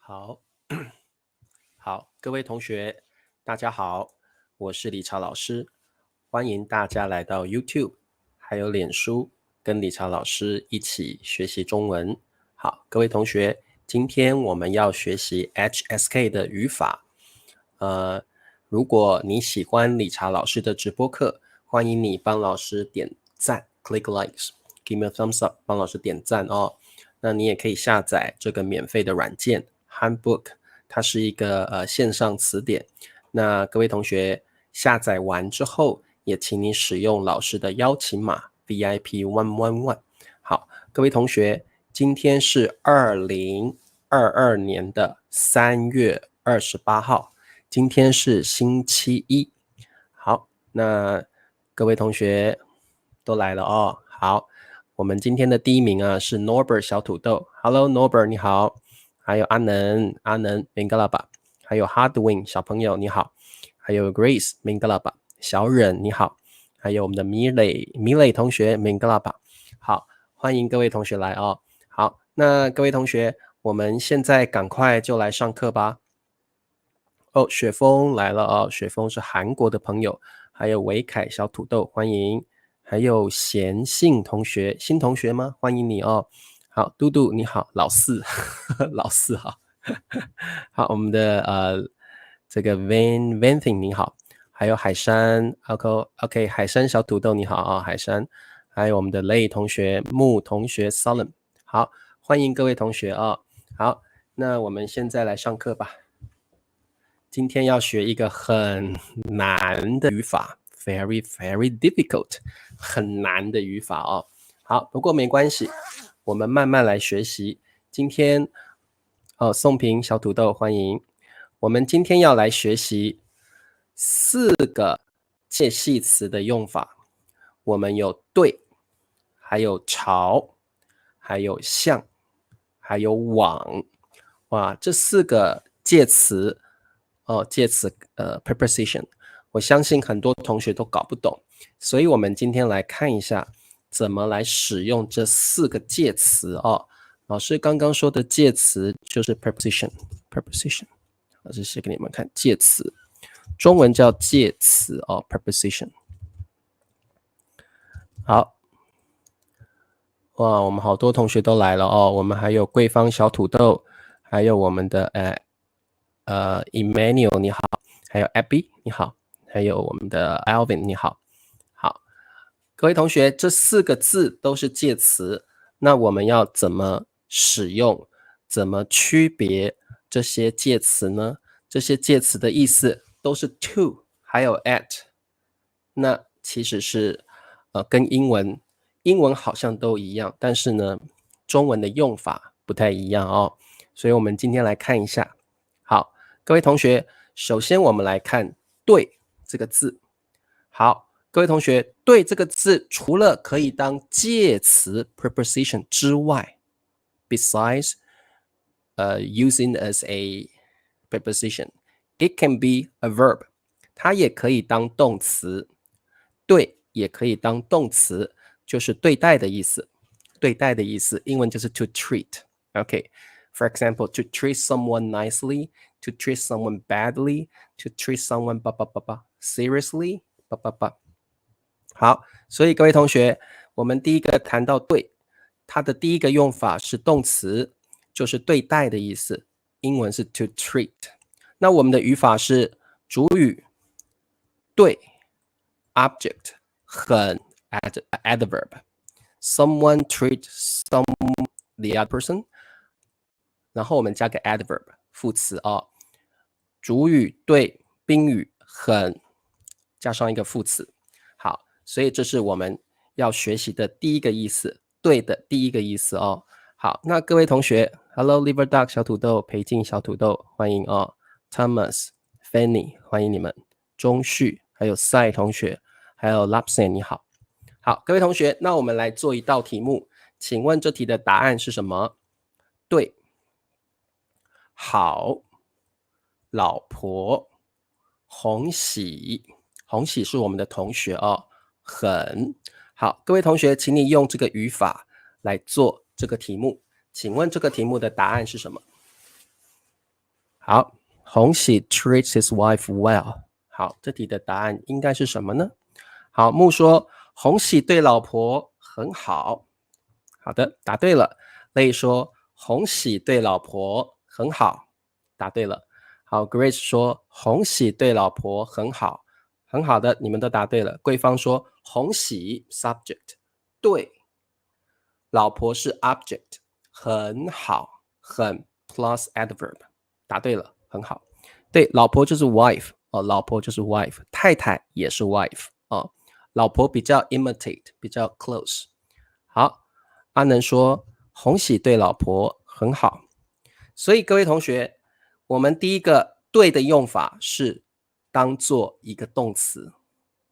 好，好，各位同学，大家好，我是理查老师，欢迎大家来到 YouTube， 还有脸书，跟理查老师一起学习中文。好，各位同学，今天我们要学习 HSK 的语法。如果你喜欢理查老师的直播课，欢迎你帮老师点赞 ，click likes，give me a thumbs up， 帮老师点赞哦。那你也可以下载这个免费的软件 Handbook， 它是一个线上词典。那各位同学下载完之后，也请你使用老师的邀请码 VIP111。好，各位同学，今天是2022年的3月28号，今天是星期一。好，那各位同学都来了哦。好，我们今天的第一名是 Norbert 小土豆。Hello Norbert， 你好。还有阿能 Mingalaba， 还有 Hardwin 小朋友你好。还有 Grace Mingalaba， 小忍你好。还有我们的米磊同学 Mingalaba。好，欢迎各位同学来哦。好，那各位同学，我们现在赶快就来上课吧。雪峰来了哦，雪峰是韩国的朋友。还有维凯小土豆，欢迎。还有贤信同学，新同学吗？欢迎你哦。好，嘟嘟你好，老四老四好。好，我们的这个 Vanthing 你好。还有海山 OK 海山小土豆你好啊，海山。还有我们的雷同学，木同学 Solemn。好，欢迎各位同学啊。好，那我们现在来上课吧。今天要学一个很难的语法 very difficult， 很难的语法哦。好，不过没关系，我们慢慢来学习。今天宋平小土豆欢迎。我们今天要来学习4个介系词的用法。我们有对，还有朝，还有像，还有往。哇，这4个介词preposition， 我相信很多同学都搞不懂，所以我们今天来看一下怎么来使用这4个介词哦。老师刚刚说的介词就是 preposition， 老师写给你们看，介词，中文叫介词哦 preposition。好，哇，我们好多同学都来了哦，我们还有桂芳小土豆，还有我们的Emmanuel 你好，还有 Abby 你好，还有我们的 Alvin 你好。好，各位同学，这4个字都是介词，那我们要怎么使用，怎么区别这些介词呢？这些介词的意思都是 to 还有 at， 那其实是跟英文好像都一样，但是呢中文的用法不太一样哦，所以我们今天来看一下。好，各位同学，首先我们来看对这个字。好，各位同学，对这个字除了可以当介词 preposition 之外 besides using as a preposition, it can be a verb， 它也可以当动词。对也可以当动词，就是对待的意思。对待的意思，英文就是 to treat。Okay, for example, to treat someone nicely, to treat someone badly, to treat someone seriously。好，所以各位同学，我们第一个谈到对，它的第一个用法是动词，就是对待的意思，英文是 to treat。那我们的语法是主语对 object 很 adverb， someone treat the other person， 然后我们加个 adverb 副词哦，主语对宾语很加上一个副词。好，所以这是我们要学习的第一个意思，对的第一个意思哦。好，那各位同学 Hello Liver Duck 小土豆，裴静小土豆欢迎哦， Thomas Fanny 欢迎你们，钟旭还有赛同学还有 Lapsen 你好。好，各位同学，那我们来做一道题目，请问这题的答案是什么？对，好，老婆，红喜，红喜是我们的同学哦，很好。各位同学，请你用这个语法来做这个题目，请问这个题目的答案是什么？好，洪喜 treats his wife well。好，这题的答案应该是什么呢？好，木说洪喜对老婆很好。好的，答对了。类说洪喜对老婆很好，答对了。好 ，Grace 说洪喜对老婆很好，很好的，你们都答对了。桂芳说洪喜 subject 对，老婆是 object 很好，很 plus adverb 答对了，很好。对，老婆就是 wife 哦，老婆就是 wife， 太太也是 wife 哦，老婆比较 imitate 比较 close。好，阿能说洪喜对老婆很好，所以各位同学，我们第一个对的用法是当做一个动词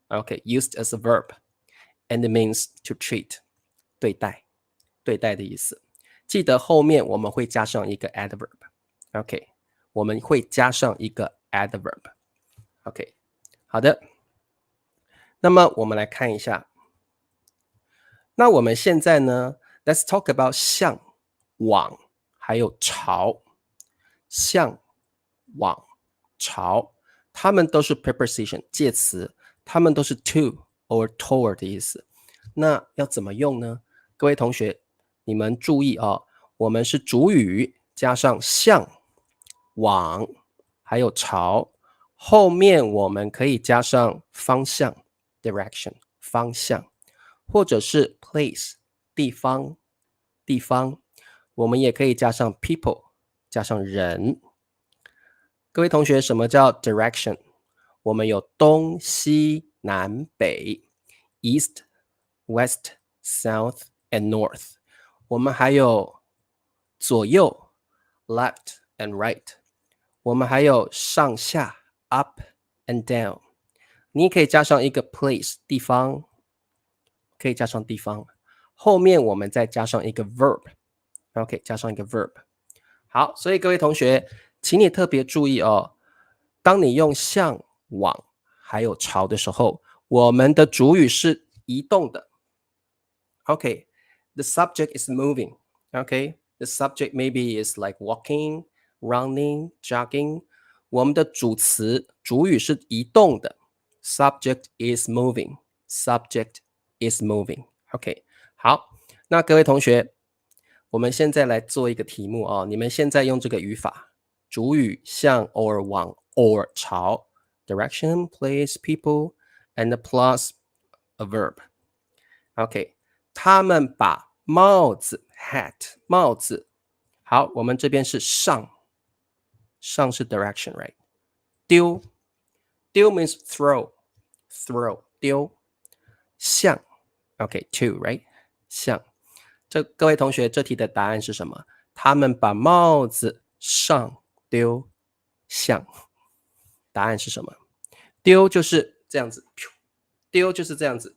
，OK，used as a verb and it means to treat 对待。对待的意思。记得后面我们会加上一个 adverb，OK，我们会加上一个 adverb，OK，好的。那么我们来看一下，那我们现在呢 ，Let's talk about 向、往还有朝，向、往、朝，它们都是 preposition 介词，它们都是 to or toward 的意思。那要怎么用呢？各位同学，你们注意哦，我们是主语加上向、往，还有朝，后面我们可以加上方向 direction 方向，或者是 place 地方，我们也可以加上 people 加上人。各位同学，什么叫 direction？ 我们有东西南北 east west south and north， 我们还有左右 left and right， 我们还有上下 up and down， 你也可以加上一个 place 地方，可以加上地方，后面我们再加上一个 verb， OK， 加上一个 verb。好，所以各位同学，请你特别注意哦，当你用向、往还有朝的时候，我们的主语是移动的。Okay, the subject is moving. Okay, the subject maybe is like walking, running, jogging. 我们的主词主语是移动的 ，subject is moving. Subject is moving. OK， 好，那各位同学，我们现在来做一个题目啊、哦，你们现在用这个语法，主语向 or 往 or 朝 ，direction, place, people, and plus a verb. OK。他们把帽子 hat 帽子，好，我们这边是上，上是 direction right， 丢means throw 丢，向 OK to right 向，这各位同学这题的答案是什么？他们把帽子上丢向，答案是什么？丢就是这样子，丢就是这样子，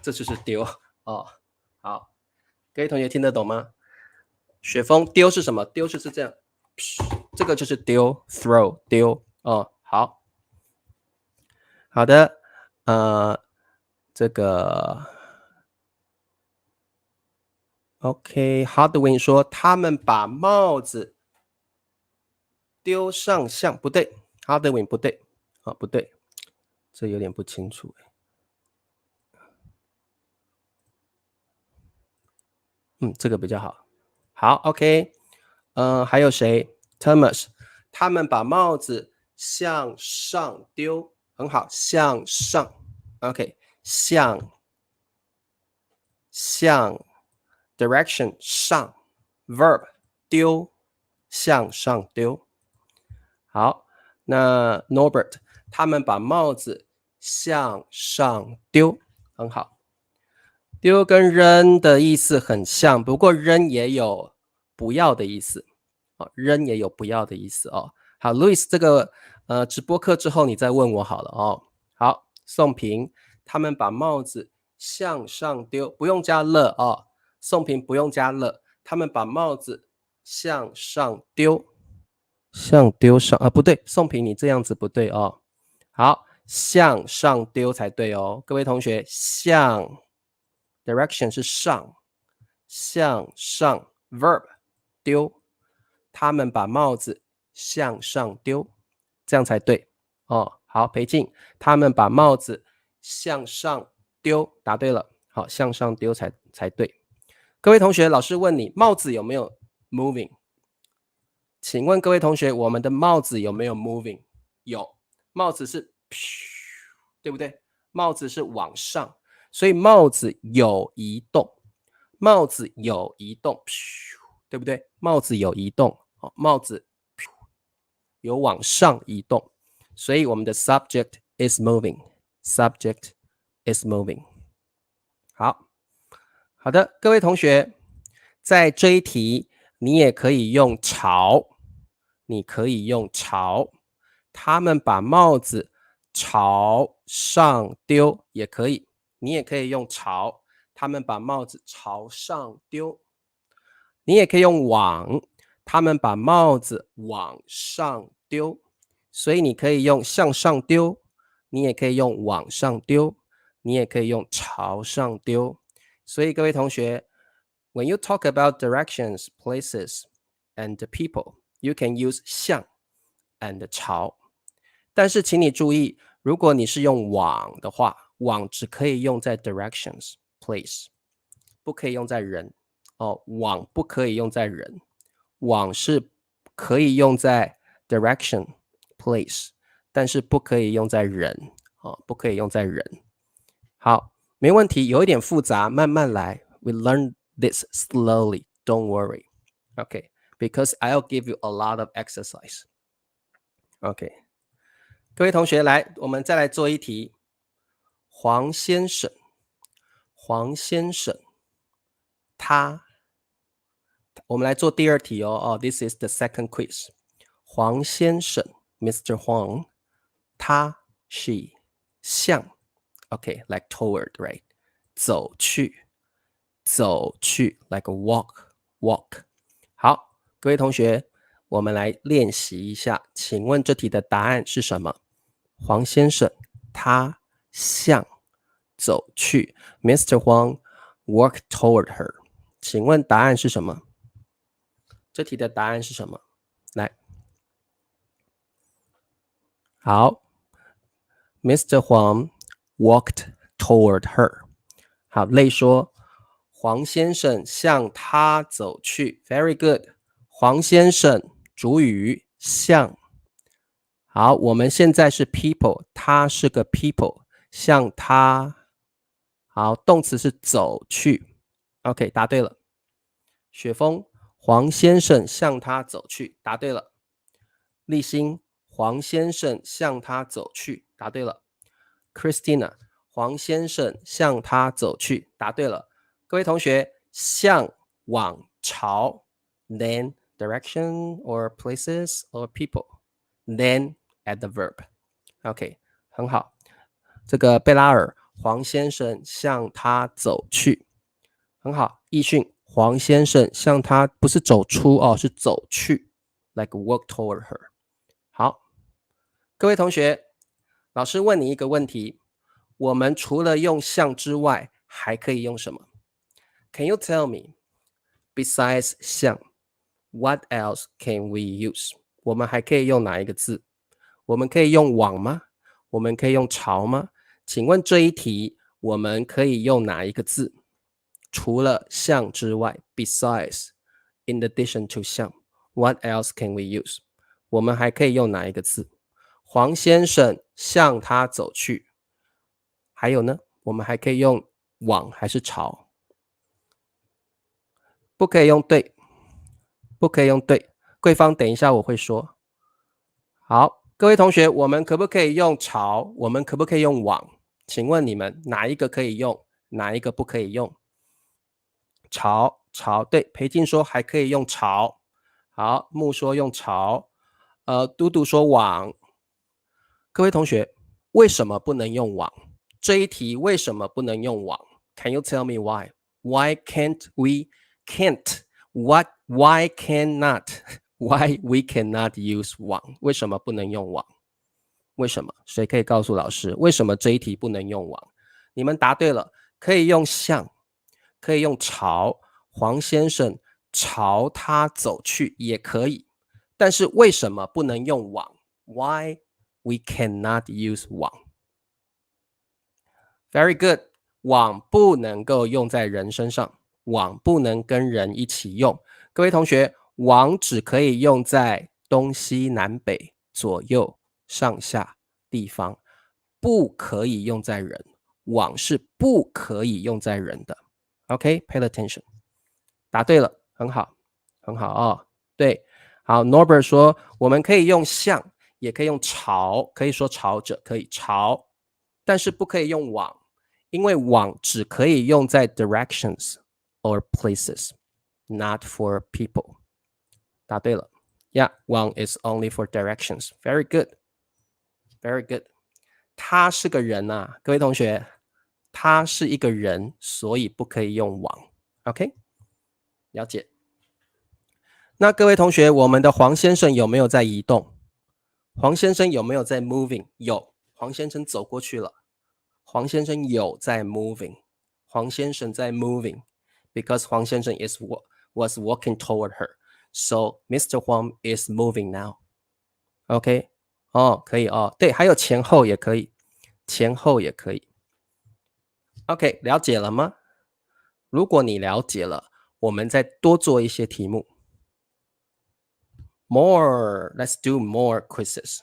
这就是丢哦。好，各位同学听得懂吗？雪峰丢是什么？丢就是这样，这个就是丢 ，throw 丢哦。好，好的，这个 OK，Hardwin 说他们把帽子丢上向，不对 ，Hardwin 不对，啊、不对，这有点不清楚。这个比较好。好 ，OK， 还有谁 ？Thomas， 他们把帽子向上丢，很好，向上 ，OK， 向 direction 上 verb 丢，向上丢。好，那 Norbert， 他们把帽子向上丢，很好。丢跟扔的意思很像，不过扔也有不要的意思，扔也有不要的意思哦。好 ，Louis， 这个直播课之后你再问我好了哦。好，宋平，他们把帽子向上丢，不用加了哦。宋平不用加了，他们把帽子向上丢，向丢上啊，不对，宋平你这样子不对哦。好，向上丢才对哦，各位同学，向。direction 是上，向上 verb 丢，他们把帽子向上丢，这样才对哦。好，裴静，他们把帽子向上丢，答对了。好，向上丢才对。各位同学，老师问你，帽子有没有 moving？ 请问各位同学，我们的帽子有没有 moving？ 有，帽子是对不对？帽子是往上，所以帽子有移动，帽子有移动，对不对？帽子有移动，帽子有往上移动，所以我们的 subject is moving，subject is moving。好的，各位同学，在这一题你也可以用朝，你可以用朝，他们把帽子朝上丢也可以，你也可以用朝，他们把帽子朝上丢，你也可以用往，他们把帽子往上丢，所以你可以用向上丢，你也可以用往上丢，你也可以用朝上丢。所以各位同学 when you talk about directions, places, and people, you can use 向 and 朝。但是请你注意，如果你是用往的话，往只可以用在 directions, place， 不可以用在人。往不可以用在人，往是可以用在 direction, place， 但是不可以用在人，不可以用在人。好，没问题，有一点复杂，慢慢来。We learn this slowly, don't worry. Okay, because I'll give you a lot of exercise. Okay, 各位同学，来，我们再来做一题。黄先生，他，我们来做第二题哦。This is the second quiz. 黄先生 Mr. Huang, 他 she 向 Okay, like toward, right? 走去 like a walk. 好，各位同学，我们来练习一下，请问这题的答案是什么？黄先生他向走去 Mr. Huang walked toward her. 请问答案是什么？这题的答案是什么？来，好 Mr. Huang walked toward her. 好，类说黄先生向他走去 Very good. 黄先生主语向。好，我们现在是 people， 他是个 people， 向他。好，动词是走去。OK， 答对了。雪峰，黄先生向他走去，答对了。立新，黄先生向他走去，答对了。Christina， 黄先生向他走去，答对了。各位同学，向往朝 then direction or places or people then add the verb. OK， 很好。这个贝拉尔，黄先生向他走去，很好。易训，黄先生向他不是走出是走去 like walk toward her。好，各位同学，老师问你一个问题，我们除了用向之外，还可以用什么？ Can you tell me besides 向 what else can we use？ 我们还可以用哪一个字？我们可以用往吗？我们可以用朝吗？请问这一题我们可以用哪一个字？除了向之外 besides in addition to 向 what else can we use？ 我们还可以用哪一个字？黄先生向他走去。还有呢，我们还可以用往还是朝？不可以用对，不可以用对。贵方等一下我会说。好，各位同学，我们可不可以用朝？我们可不可以用往？请问你们哪一个可以用，哪一个不可以用？朝，对，裴静说还可以用朝。好，木说用朝，嘟嘟说往。各位同学，为什么不能用往？这一题为什么不能用往 ？Can you tell me why? Why can't we? Can't? What? Why cannot? Why we cannot use 往？为什么不能用往？为什么？谁可以告诉老师为什么这一题不能用往？你们答对了，可以用向，可以用朝。黄先生朝他走去也可以，但是为什么不能用网 ？Why we cannot use 网 ？Very good， 网不能够用在人身上，网不能跟人一起用。各位同学，网只可以用在东西南北左右上下地方，不可以用在人。网是不可以用在人的。OK，pay attention。答对了，很好，很好哦。对，好 ，Norbert 说我们可以用向，也可以用朝，可以说朝着，可以朝，但是不可以用往，因为往只可以用在 directions or places，not for people。答对了 ，Yeah， 往 is only for directions。Very good，very good。他是个人啊，各位同学，他是一个人，所以不可以用往。OK， 了解。那各位同学，我们的黄先生有没有在移动？黄先生有没有在 moving？ 有，黄先生走过去了。黄先生有在 moving， 黄先生在 moving because 黄先生 was walking toward her. So Mr. Huang is moving now. OK， 哦，可以哦，对，还有前后也可以，前后也可以。OK， 了解了吗？如果你了解了，我们再多做一些题目。More, let's do more quizzes.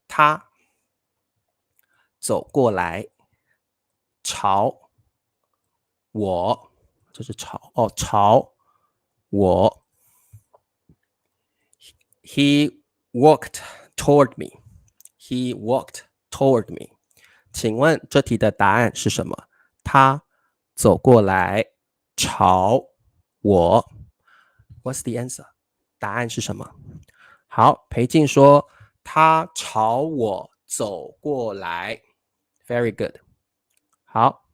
他走过来，朝我，这是朝哦，朝我。He walked toward me. He walked toward me. 请问这题的答案是什么？他走过来，朝我。What's the answer？ 答案是什么？好，裴静说他朝我走过来 ，very good。好，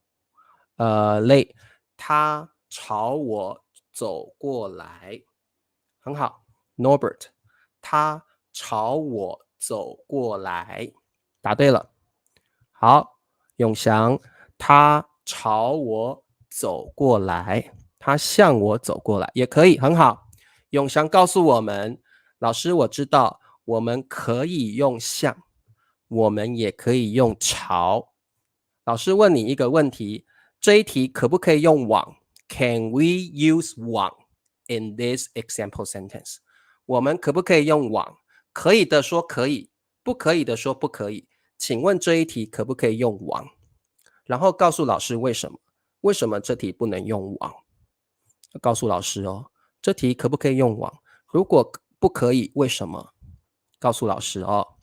累，他朝我走过来，很好。Norbert， 他朝我走过来，答对了。好，永祥，他朝我走过来，他向我走过来，也可以，很好。永祥告诉我们，老师，我知道我们可以用向，我们也可以用朝。老师问你一个问题，这一题可不可以用往 ？Can we use 往 in this example sentence？ 我们可不可以用往？可以的说可以，不可以的说不可以。请问这一题可不可以用往？然后告诉老师为什么？为什么这题不能用往？告诉老师哦，这题可不可以用往？如果不可以，为什么？告诉老师哦。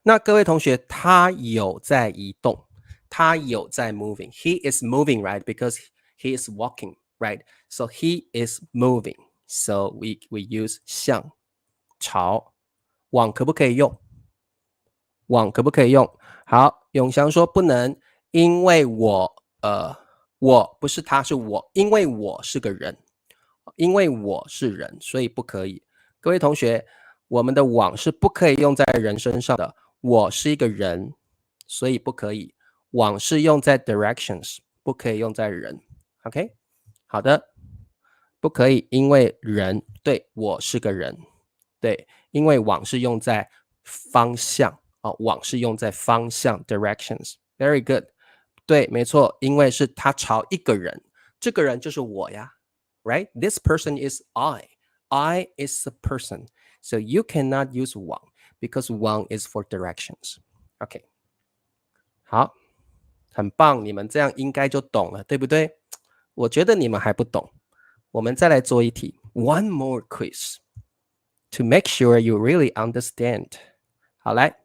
那各位同学，他有在移动，他有在 moving. He is moving, right? Because he is walking, right? So he is moving. So we use 向朝往可不可以用？往可不可以用？好，永祥说不能，因为我不是他是我，因为我是个人，因为我是人，所以不可以。各位同学，我们的往是不可以用在人身上的。我是一个人，所以不可以。往是用在 directions， 不可以用在人。OK， 好的，不可以，因为人，对，我是个人，对，因为往是用在方向，往是用在方向 directions。Very good， 对，没错，因为是他朝一个人，这个人就是我呀。Right? This person is I. I is a person. So you cannot use 往 because 往 is for directions. OK， 好，很棒，你们这样应该就懂了，对不对？我觉得你们还不懂，我们再来做一题。One more quiz to make sure you really understand. 好，来，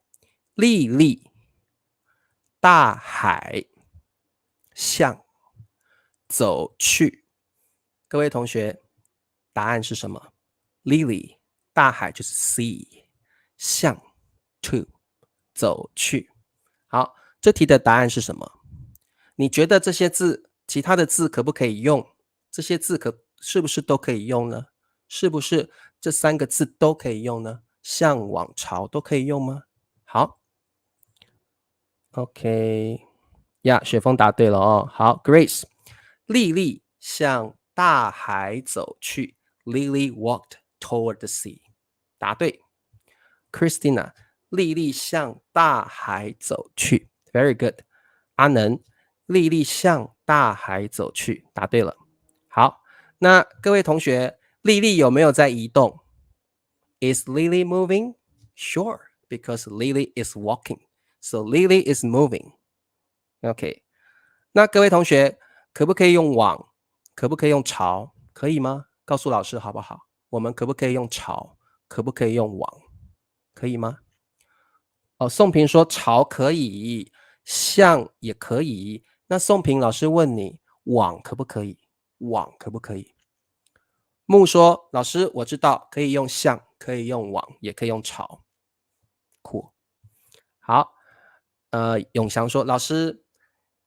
丽丽，大海，向，走去。各位同学，答案是什么 ？Lily， 大海就是 sea， 向 to 走去。好，这题的答案是什么？你觉得这些字，其他的字可不可以用？这些字是不是都可以用呢？是不是这三个字都可以用呢？向往朝都可以用吗？好 ，OK， 呀，雪峰答对了哦。好 ，Grace， 丽丽向大海走去。Lily walked toward the sea. 答对。Christina， 丽丽向大海走去。Very good。阿能，丽丽向大海走去。答对了。好，那各位同学，丽丽有没有在移动？ Is Lily moving? Sure, because Lily is walking. So Lily is moving. OK， 那各位同学，可不可以用往？可不可以用朝？可以吗？告诉老师好不好？我们可不可以用朝？可不可以用往？可以吗？哦，宋平说朝可以，向也可以。那宋平老师问你，往可不可以？往可不可以？木说老师，我知道可以用向，可以用往，也可以用朝。酷。好，永祥说老师，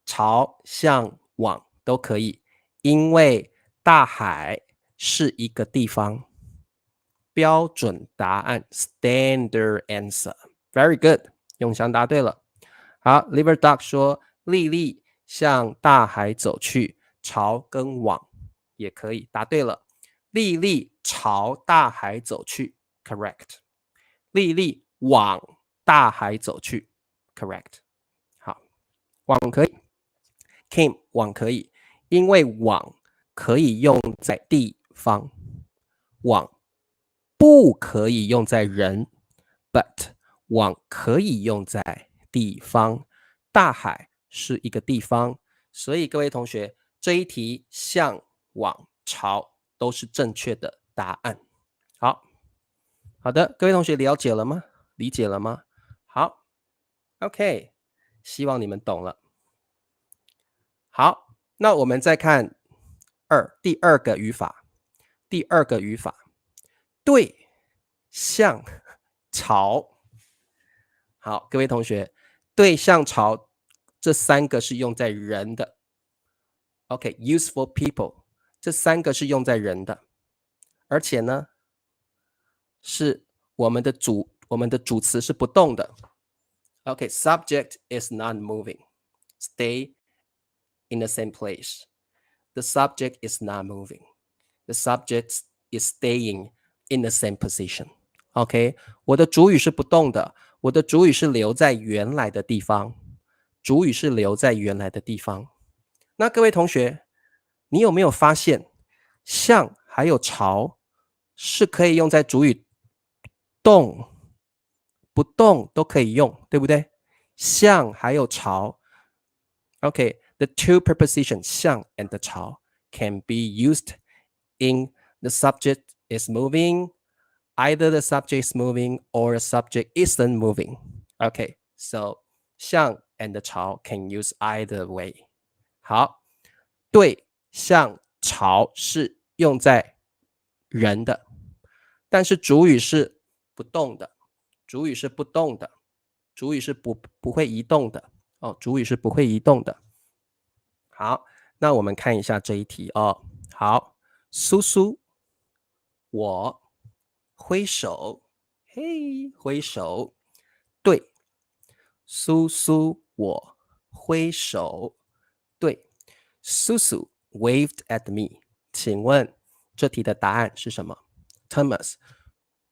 朝向往都可以，因为大海是一个地方。标准答案 ，standard answer。Very good， 永祥答对了。好 ，Liver Duck 说丽丽向大海走去，朝跟往也可以，答对了。丽丽朝大海走去 ，correct。丽丽往大海走去 ，correct。好，往可以 ，Kim 往可以，因为往可以用在地方，往不可以用在人 ，but 往可以用在地方。大海是一个地方，所以各位同学，这一题向、往、朝都是正确的答案。好的，各位同学了解了吗？理解了吗？好 ，OK， 希望你们懂了。好，那我们再看第二个语法。第二个语法，对、向、朝。好，各位同学，对、向、朝这三个是用在人的。OK，useful people 这三个是用在人的，而且呢，是我们的主词是不动的。OK，subject is not moving, stay in the same place. The subject is not moving. The subject is staying in the same position. OK， 我的主语是不动的，我的主语是留在原来的地方，主语是留在原来的地方。那各位同学，你有没有发现，向还有朝是可以用在主语动、不动都可以用，对不对？向还有朝 ，OK，the two prepositions 向 and 朝 can be used in the subject is moving, either the subject is moving or the subject isn't moving. Okay, so 向 and 朝 can use either way. 好，对、向、朝是用在人的，但是主语是不动的，主语是不动的，主语是不会移动的哦，主语是不会移动的。好，那我们看一下这一题哦。好，苏苏，我挥手，嘿，挥手，对，苏苏，我挥手，对，苏苏 waved at me。请问这题的答案是什么 ？Thomas，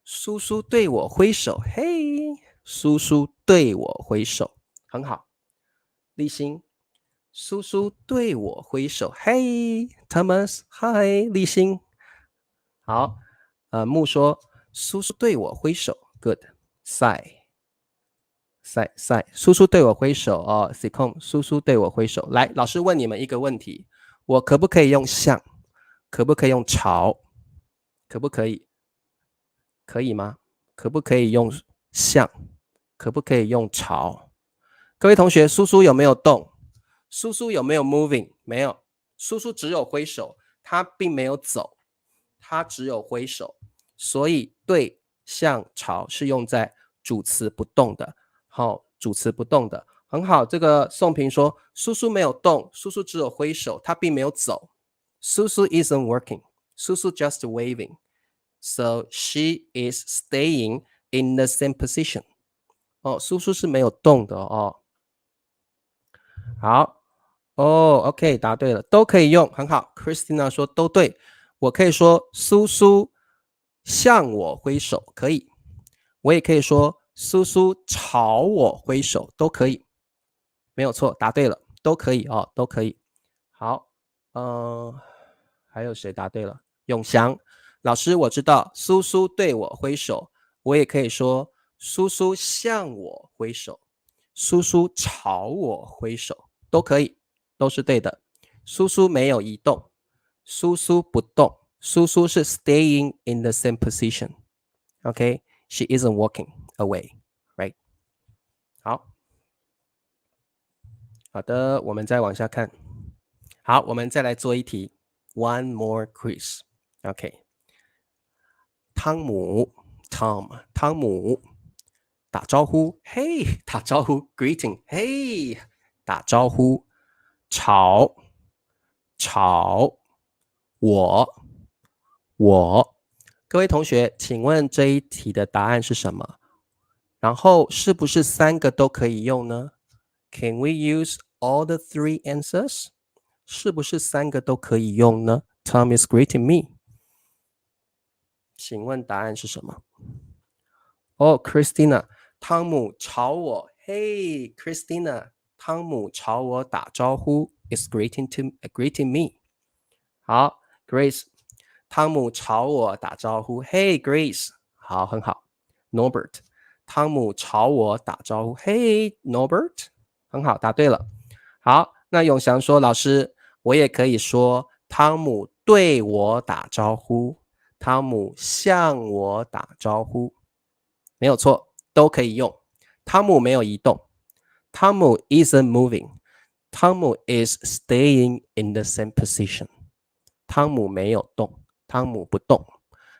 苏苏对我挥手，嘿，苏苏对我挥手，很好。立新，苏苏对我挥手，嘿 ，Thomas， 嗨，立新。好，木说苏苏对我挥手 ，good。赛，苏苏对我挥手哦 s i k o n 苏苏对我挥手。来，老师问你们一个问题，我可不可以用向？可不可以用朝？可不可以？可以吗？可不可以用向？可不可以用朝？各位同学，苏苏有没有动？苏苏有没有 moving？ 没有，苏苏只有挥手，他并没有走，他只有挥手，所以对、向、朝是用在主词不动的。好，主词不动的，很好。这个宋平说，苏苏没有动，苏苏只有挥手，他并没有走。苏苏 isn't working. 苏苏 just waving. So she is staying in the same position. 哦，苏苏是没有动的哦。好，OK， 答对了，都可以用，很好。Christina 说都对，我可以说苏苏向我挥手，可以。我也可以说苏苏朝我挥手，都可以，没有错，答对了，都可以哦，都可以。好，还有谁答对了？永祥老师，我知道苏苏对我挥手，我也可以说苏苏向我挥手，苏苏朝我挥手，都可以，都是对的。苏苏没有移动，苏苏不动，苏苏是 staying in the same position。Okay, she isn't walking away, right? 好，好的，我们再往下看。好，我们再来做一题 ，one more quiz。OK，汤姆 Tom 汤姆打招呼，嘿，打招呼 greeting，嘿，打招呼，吵我，各位同学，请问这一题的答案是什么？然后是不是三个都可以用呢？ Can we use all the three answers? 是不是三个都可以用呢？ Tom is greeting me. 请问答案是什么？哦 Christina 汤姆朝我 Hey Christina 汤姆朝我打招呼 is greeting me. 好 Grace 汤姆朝我打招呼 Hey Grace 好，很好 Norbert 汤姆朝我打招呼 Hey Norbert 很好，答对了。好，那永祥说老师我也可以说汤姆对我打招呼，汤姆向我打招呼，没有错，都可以用。汤姆没有移动，汤姆 isn't moving， 汤姆 is staying in the same position， 汤姆没有动，汤姆不动。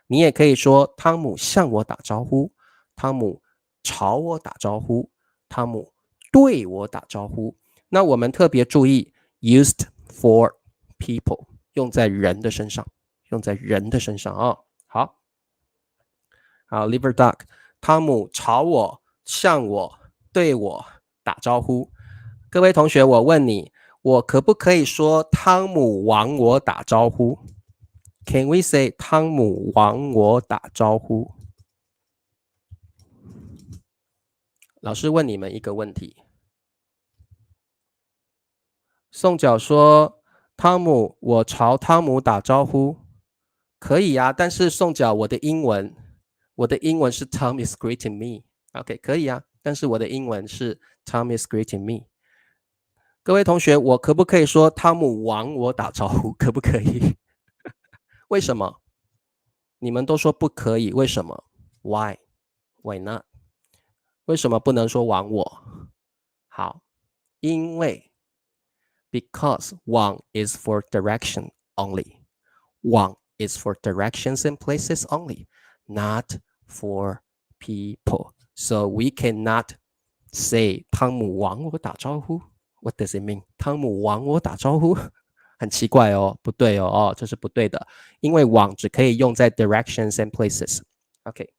你也可以说汤姆向我打招呼，汤姆朝我打招呼，汤姆对我打招呼。那我们特别注意 used for people， 用在人的身上，用在人的身上啊。好，好 Liver Duck， 汤姆朝我、向我、对我打招呼。各位同学，我问你，我可不可以说汤姆往我打招呼？ Can we say 汤姆往我打招呼？老师问你们一个问题。宋角说：“汤姆，我朝汤姆打招呼。”可以啊，但是宋角，我的英文是 Tom is greeting me。OK， 可以啊，但是我的英文是 Tom is greeting me。各位同学，我可不可以说汤姆往我打招呼？可不可以？为什么？你们都说不可以，为什么 ？Why? Why not? 为什么不能说往我？好，因为 because 往 is for direction only， 往 is for directions and places only, not for people. So we cannot say 汤姆往我打招呼。What does it mean? 汤姆往我打招呼，很奇怪哦，不对哦，这是不对的，因为往只可以用在 directions and places。OK，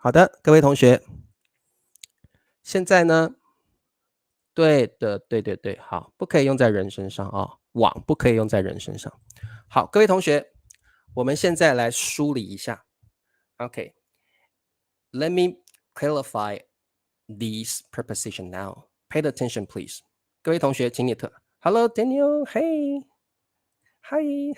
好的，各位同学，现在呢，对的，对，好，不可以用在人身上啊，往不可以用在人身上。好，各位同学，我们现在来梳理一下。OK， let me clarify these preposition now. Pay attention, please. 各位同学，请你Hello, Daniel. Hey, hi.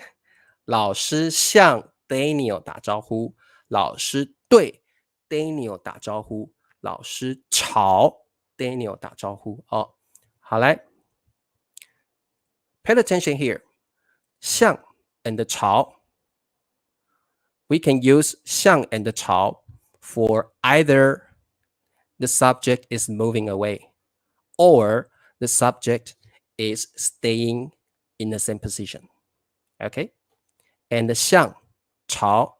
老师向 Daniel 打招呼，老师对 Daniel 打招呼，老师朝 Daniel 打招呼。哦，好来 ，Pay attention here. 向 and 朝 we can use 向 and 朝 for either the subject is moving away or the subject is staying in the same position. Okay? And the 向, 朝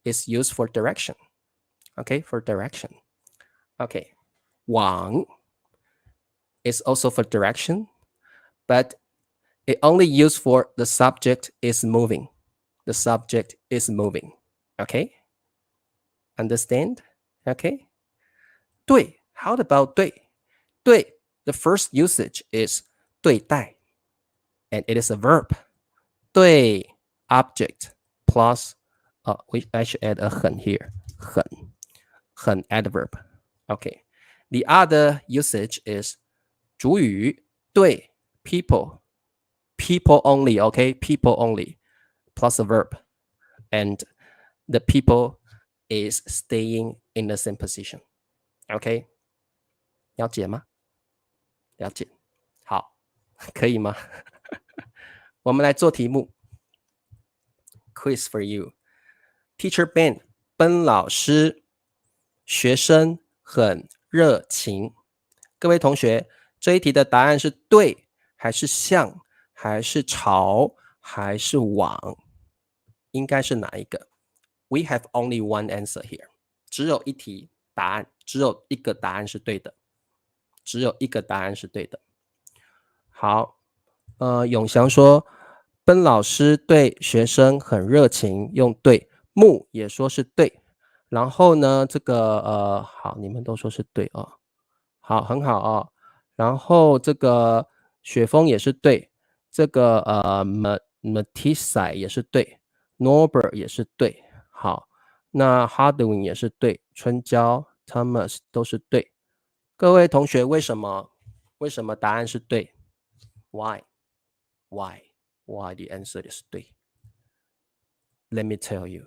is used for direction. Okay? For direction. Okay. 往 is also for direction, but it only used for the subject is moving. The subject is moving. Okay? Understand? Okay? 对 how about 对 对 the first usage is 对待 and it is a verb 对 object plus I should add a 很 here 很 adverb. Okay. The other usage is 主语对 people only, okay? People only plus a verb. And the people is staying in the same position. Okay? 了解吗？了解。好，可以吗？我们来做题目。Quiz for you. Teacher Ben, 奔老师，学生很热情。各位同学，这一题的答案是对还是向还是朝还是往？应该是哪一个？ We have only one answer here. 只有一题答案，只有一个答案是对的，只有一个答案是对的。好，永祥说，奔老师对学生很热情，用对。木也说是对。然后呢，这个好，你们都说是对哦。好，很好哦。然后这个雪峰也是对，这个Matisse 也是对 ，Norbert 也是对。好，那 Hardwin 也是对，春娇 Thomas 都是对。各位同学，为什么答案是对 ？Why the answer is 对 ？Let me tell you,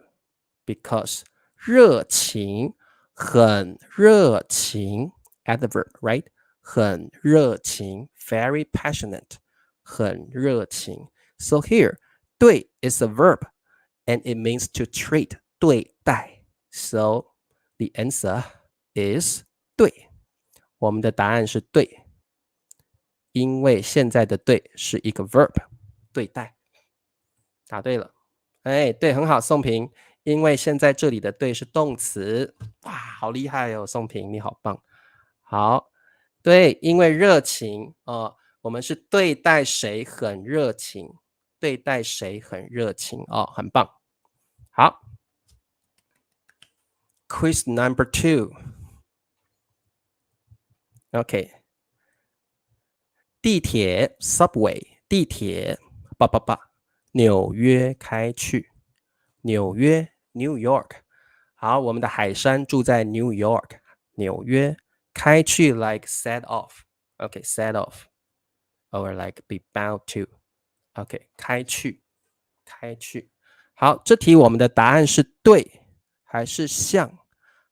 because 热情，很热情 adverb, right? 很热情 very passionate 很热情 so here 对 is a verb and it means to treat 对待 so the answer is 对我们的答案是对因为现在的对是一个 verb 对待答对了哎对很好宋平因为现在这里的对是动词哇好厉害哦宋平你好棒好对，因为热情我们是对待谁很热情，对待谁很热情哦，很棒。好 ，Quiz number 2。OK， 地铁 subway， 地铁纽约开去，纽约 New York。好，我们的海山住在 New York， 纽约开去 like set off。OK， set off。Or like be bound to. OK， 开去。好，这题我们的答案是对，还是向，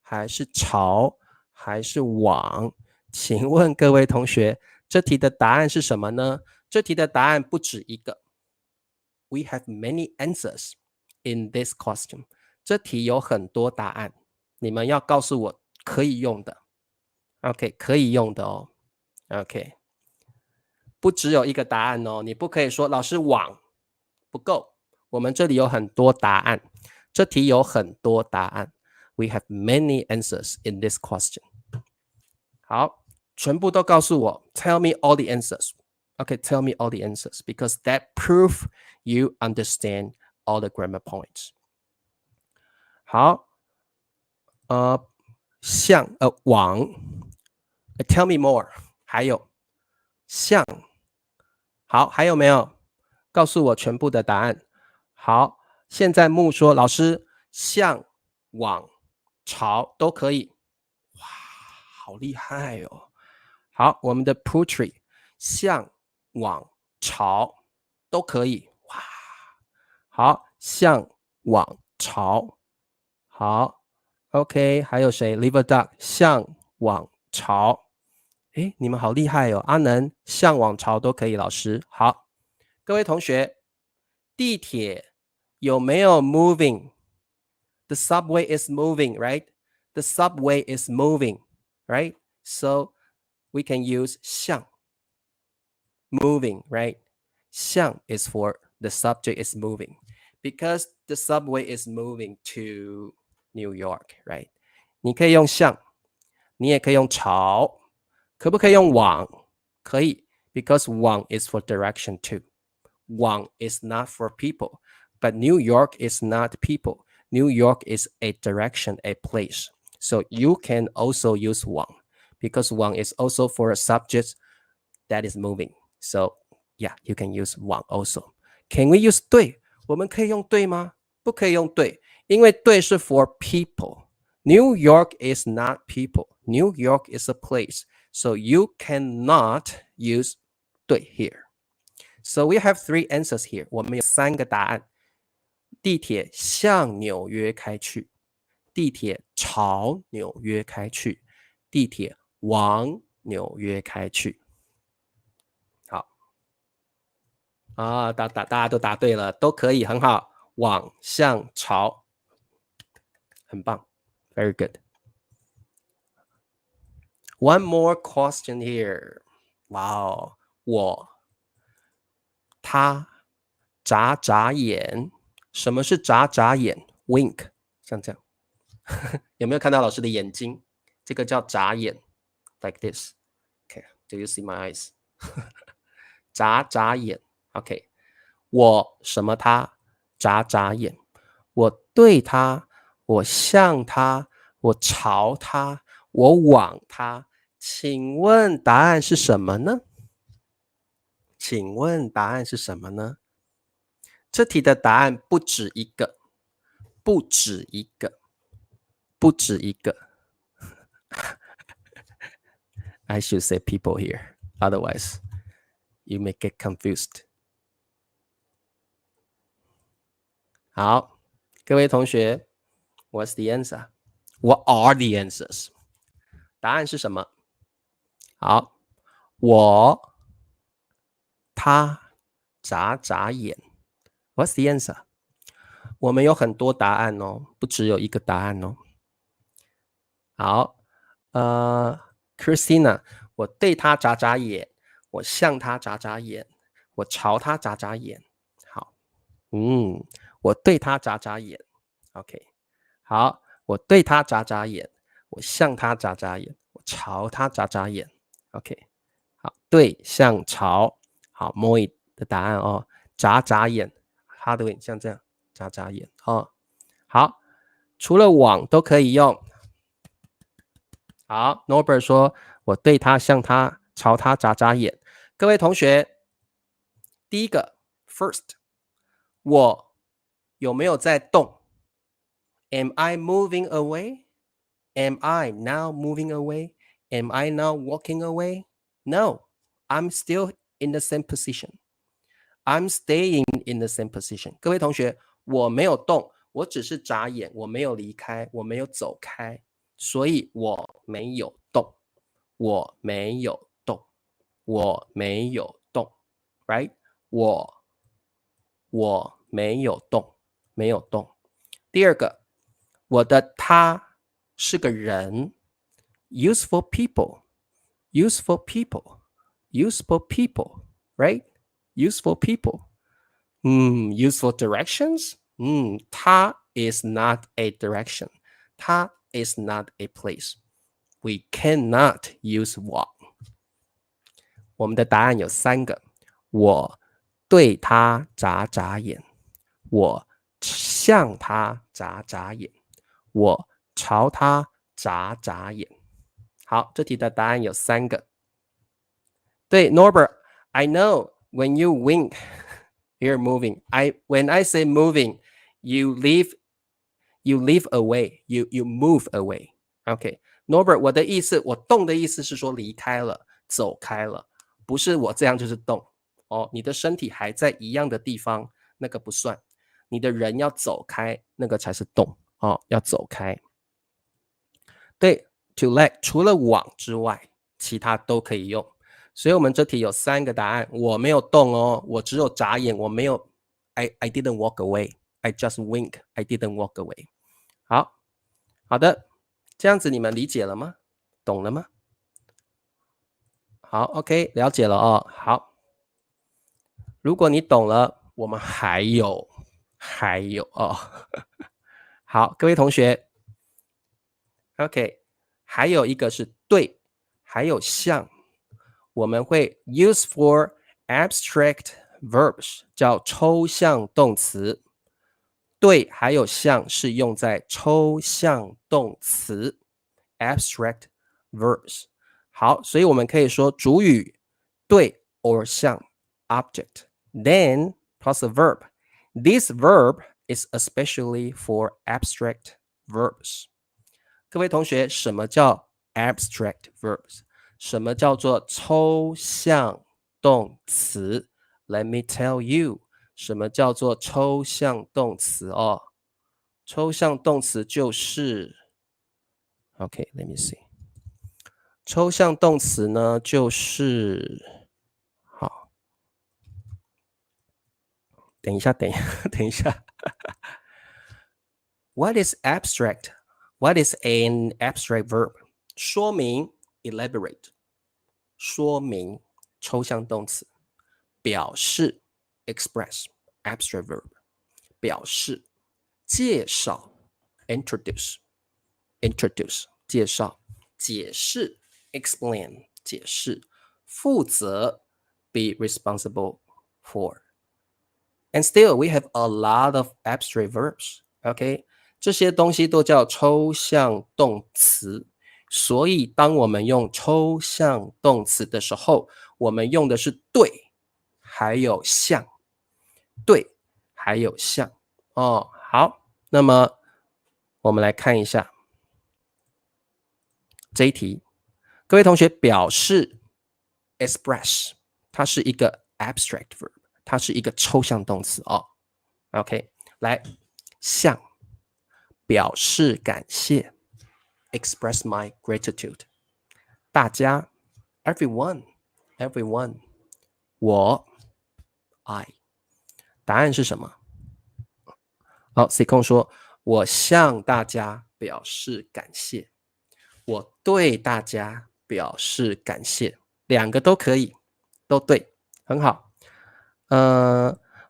还是朝，还是往？请问各位同学，这题的答案是什么呢？这题的答案不止一个。We have many answers in this question. 这题有很多答案，你们要告诉我可以用的。OK， 可以用的哦。OK。不只有一个答案哦，你不可以说老师往不够，我们这里有很多答案，这题有很多答案。We have many answers in this question. 好，全部都告诉我 ，Tell me all the answers. Okay, tell me all the answers because that prove you understand all the grammar points. 好，往 ，Tell me more. 还有向。好，还有没有？告诉我全部的答案。好，现在木说，老师向、往、朝都可以。哇，好厉害哦！好，我们的 Putri 向、往、朝都可以。哇，好，向、往、朝。好 ，OK， 还有谁 ？Liver Duck 向、往、朝。诶，你们好厉害哦！阿能向往朝都可以，老师好。各位同学，地铁有没有 moving？ The subway is moving, right? The subway is moving, right? So we can use 向 moving, right? 向 is for the subject is moving because the subway is moving to New York, right? 你可以用向，你也可以用朝。可不可以用往？可以 because 往 is for direction too. 往 is not for people, but New York is not people. New York is a direction, a place. So you can also use 往 because 往 is also for a subject that is moving. So yeah, you can use 往 also. Can we use 对？我们可以用对吗？不可以用对，因为对是 for people. New York is not people. New York is a place. So you cannot use 对 here. So we have 3 answers here. 我们有3个答案。地铁向纽约开去，地铁朝纽约开去，地铁往纽约开去。好，大家都答对了，都可以，很好。往向朝，很棒 ，very good. One more question here. Wow, 他眨眨眼。什么是眨眨眼 ？Wink， 像这样。有没有看到老师的眼睛？这个叫眨眼 ，like this. Okay, do you see my eyes? 眨眨眼 ，OK。我什么他眨眨眼，我对他，我向他，我朝他，我往他。请问答案是什么呢？请问答案是什么呢？这题的答案不止一个，不止一个，不止一个。I should say people here, otherwise you may get confused. 好，各位同学 ，What's the answer? What are the answers? 答案是什么？好，我他眨眨眼。What's the answer? 我们有很多答案哦，不只有一个答案哦。好，Christina， 我对他眨眨眼，我向他眨眨眼，我朝他眨眨眼。好，我对他眨眨眼。OK， 好，我对他眨眨眼，我向他眨眨眼，我朝他眨眨眼。OK， 好，对向朝。好 ，Moi 的答案哦，眨眨眼 ，Hardway 像这样眨眨眼哦。好，除了往都可以用。好 ，Norbert 说，我对他、向他、朝他眨眨眼。各位同学，第一个 ，first， 我有没有在动 ？Am I moving away? Am I now moving away? Am I now walking away? No, I'm still in the same position. I'm staying in the same position. 各位同学，我没有动，我只是眨眼，我没有离开，我没有走开。所以我没有动，我没有动，我没有动 ，right？ 我没有动，没有动。第二个，我的他是个人 ，useful people，useful people，useful people，right？useful people，useful directions，他 is not a direction， 他 is not a place. We cannot use walk. 我们的答案有3个，我对他眨眨眼，我向他眨眨眼，我朝他眨眨眼。好，这题的答案有3个。对 ，Norbert, I know when you wink, you're moving. When I say moving, you leave away, you move away. OK, Norbert， 我的意思，我动的意思是说离开了，走开了，不是我这样就是动哦。你的身体还在一样的地方，那个不算。你的人要走开，那个才是动哦，要走开。对 ，to let 除了往之外，其他都可以用。所以我们这题有3个答案，我没有动哦，我只有眨眼，我没有 I didn't walk away, I just wink, I didn't walk away。好的，这样子你们理解了吗？懂了吗？好 ，OK， 了解了哦。好，如果你懂了，我们还有哦。好，各位同学 ，OK， 还有一个是对，还有像，我们会 use for abstract verbs， 叫抽象动词。对，还有像是用在抽象动词 abstract verbs。好，所以我们可以说主语对 or 像 object, then plus a verb. This verb is especially for abstract verbs. 各位同学，什么叫 abstract verbs？ 什么叫做抽象动词？ Let me tell you， 什么叫做抽象动词哦？抽象动词就是，OK，let me see。抽象动词呢，就是好，等一下，等一下。What is abstract? What is an abstract verb? 说明 elaborate， 说明抽象动词，表示 express abstract verb， 表示介绍 introduce 介绍，解释 explain 解释，负责 be responsible for。 And still we have a lot of abstract verbs. OK， 这些东西都叫抽象动词。所以当我们用抽象动词的时候，我们用的是对还有像，对还有像哦。好，那么我们来看一下这一题。各位同学，表示 express 它是一个 abstract verb， 它是一个抽象动词哦。OK， 来，向表示感谢 express my gratitude。 大家 everyone， 我 I。 答案是什么？好 C 控说，我向大家表示感谢，我对大家表示感谢，两个都可以，都对，很好。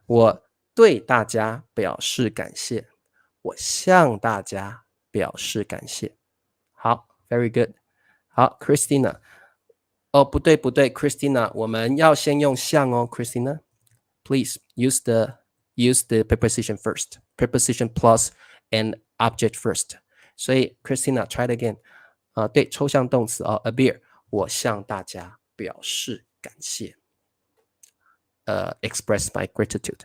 我对大家表示感谢，我向大家表示感谢。好 ，very good。好 ，Christina。哦，不对，Christina， 我们要先用向哦 ，Christina。Please use the preposition first. Preposition plus an object first. 所以 Christina try it again。对，抽象动词啊 ，appear， 我向大家表示感谢。express my gratitude。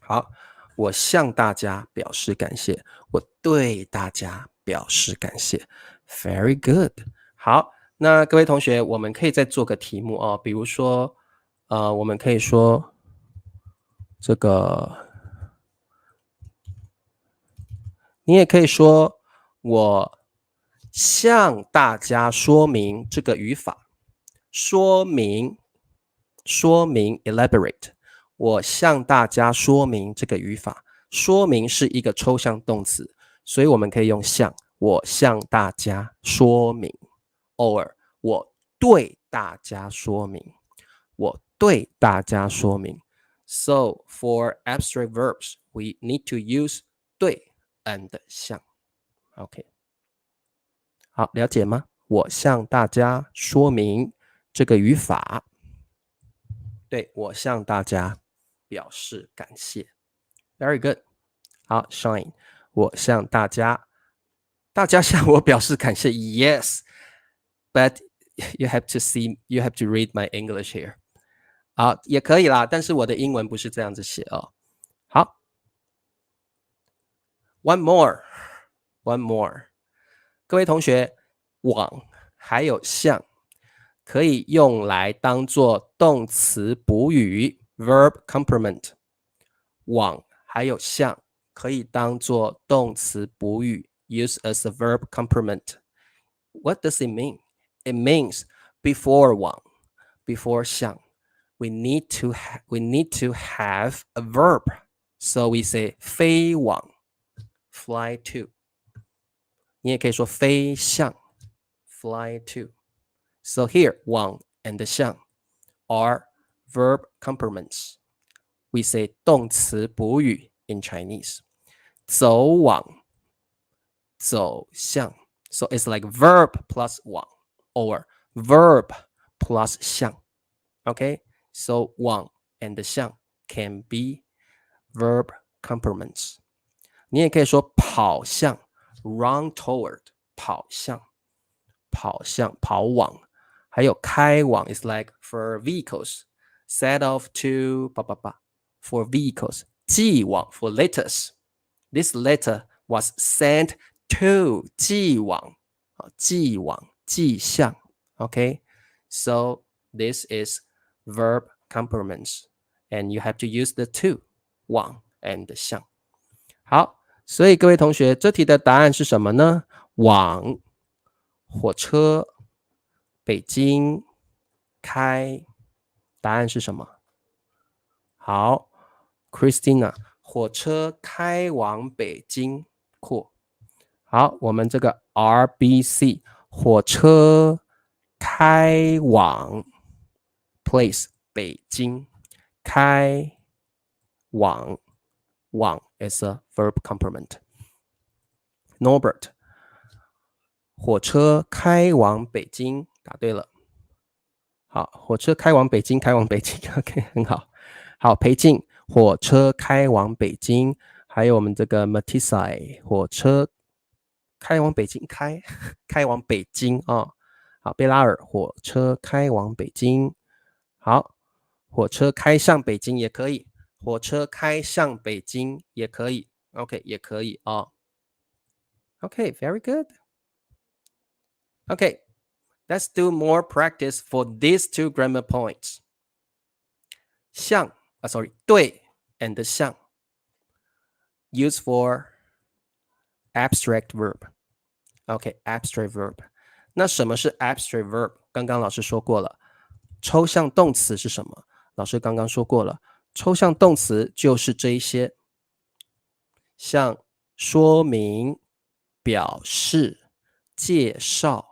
好，我向大家表示感谢，我对大家表示感谢。Very good。 好，那各位同学，我们可以再做个题目哦，比如说，我们可以说这个，你也可以说我向大家说明这个语法，说明 elaborate。 我向大家说明这个语法，说明是一个抽象动词，所以我们可以用向，我向大家说明，偶尔我对大家说明，我对大家说明。 So for abstract verbs we need to use 对 and 向。 OK， 好，了解吗？我向大家说明这个语法，对，我向大家表示感谢。 Very good。 好 Shine， 我向大家向我表示感谢。 Yes but you have to read my English here。 好，也可以啦，但是我的英文不是这样子写哦。好， one more。 各位同学，往还有向可以用来当做动词补语 verb complement。 往还有向可以当做动词补语 use as a verb complement。 What does it mean? It means before 往 before 向 we need to have a verb. So we say 飞往 fly to。 你也可以说飞向 fly to。 So here 往 and 向 are verb complements. We say 动词补语 in Chinese。 走往走向 So it's like verb plus 往 or verb plus 向。 Okay, so 往 and 向 can be verb complements。 你也可以说跑向 run toward 跑向跑往，还有开往 is like for vehicles set off to for vehicles。 寄往 for letters， this letter was sent to 既往既往既向 OK so this is verb complements and you have to use the to 往 and 向好所以各位同学这题的答案是什么呢往火车北京开答案是什么好 Christina 火车开往北京酷好我们这个 RBC 火车开往 place 北京开往往 is a verb complement Norbert 火车开往北京答对了好火车开往北京开往北京 OK 很好好裴静火车开往北京还有我们这个 Matisai 火车开往北京开往北京好贝拉尔火车开往北京好火车开向北京也可以火车开向北京也可以 OK 也可以OK very good OK let's do more practice for these two grammar points 向sorry 对 and 向 use for abstract verb OK abstract verb 那什么是 abstract verb 刚刚老师说过了抽象动词是什么老师刚刚说过了抽象动词就是这一些像说明表示介绍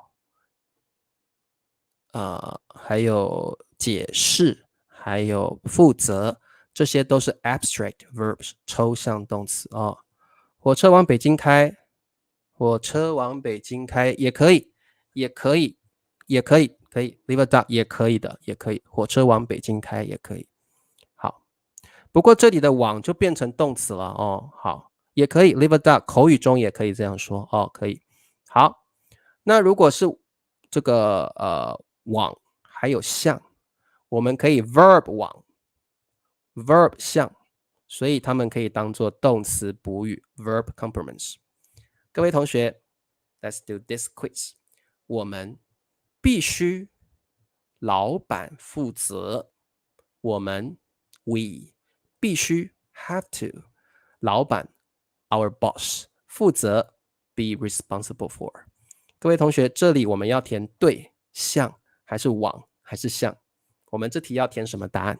还有解释还有负责这些都是 abstract verbs 抽象动词火车往北京开火车往北京开也可以可以 leave a dot 也可以的也可以火车往北京开也可以好不过这里的往就变成动词了好也可以 leave a dot 口语中也可以这样说可以好那如果是这个往还有向我们可以 verb 往 verb 向所以他们可以当作动词补语 verb complements 各位同学 let's do this quiz 我们必须老板负责我们 we 必须 have to 老板 our boss 负责 be responsible for 各位同学这里我们要填对向还是往还是向我们这题要填什么答案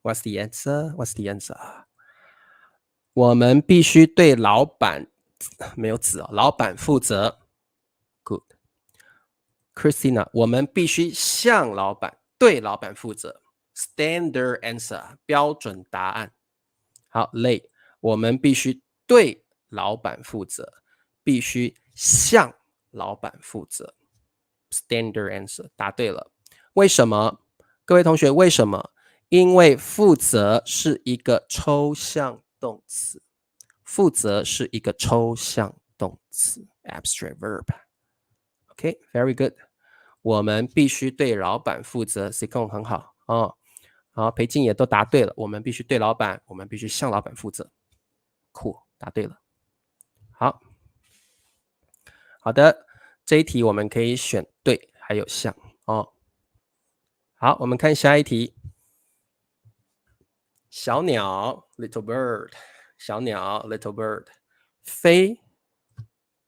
What's the answer? What's the answer? 我们必须对老板没有子老板负责 Good Christina 我们必须向老板对老板负责 Standard answer 标准答案好累我们必须对老板负责必须向老板负责 Standard answer 答对了为什么各位同学为什么因为负责是一个抽象动词负责是一个抽象动词 abstract verb OK very good 我们必须对老板负责 Sikon 很好好裴静也都答对了我们必须对老板我们必须向老板负责酷答对了好的这一题我们可以选对还有向好我们看下一题小鸟 little bird 小鸟 little bird 飞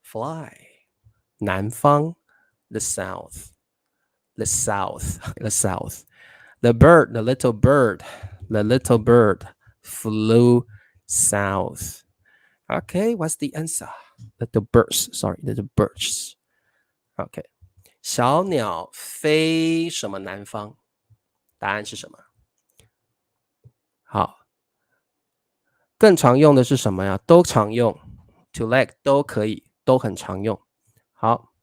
fly 南方 the south the bird the little bird flew south okay what's the answer little birds okay 小鸟飞什么南方答案是什么好更常用的是什么呀都常用 to like 都可以都很常用好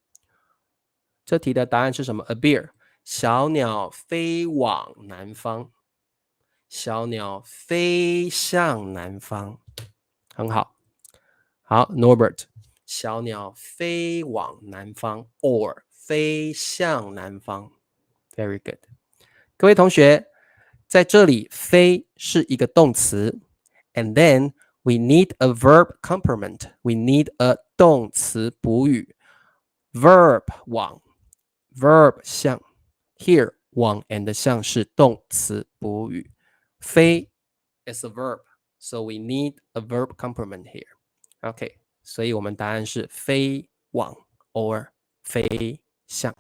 这题的答案是什么 a beer 小鸟飞往南方小鸟飞向南方很好好 Norbert 小鸟飞往南方 or 飞向南方 very good 各位同学在这里飞是一个动词 and then We need a verb complement. We need a 动词补语。Verb 往 verb 向 Here 往 and 向是动词补语。飞 is a verb. So we need a verb complement here. OK, 所以我们答案是飞往 or 飞向。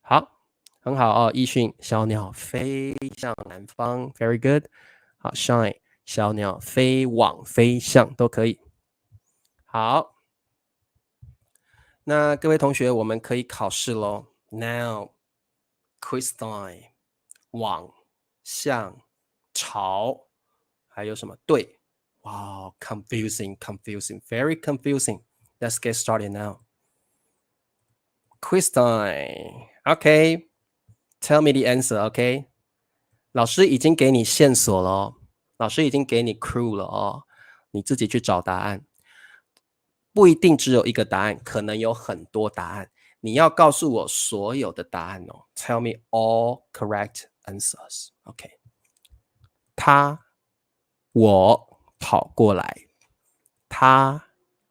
好，很好哦，易训，小鸟飞向南方 ，very good。好 ，shine， 小鸟飞往飞向都可以。好，那各位同学，我们可以考试咯。Now quiz time， 往向朝，还有什么对？哇、confusing, very confusing. Let's get started now. Quiz time. OK, tell me the answer. OK， 老师已经给你线索了哦，老师已经给你 clue 了哦，你自己去找答案。不一定只有一个答案，可能有很多答案。你要告诉我所有的答案哦。Tell me all correct answers. OK， 我跑过来，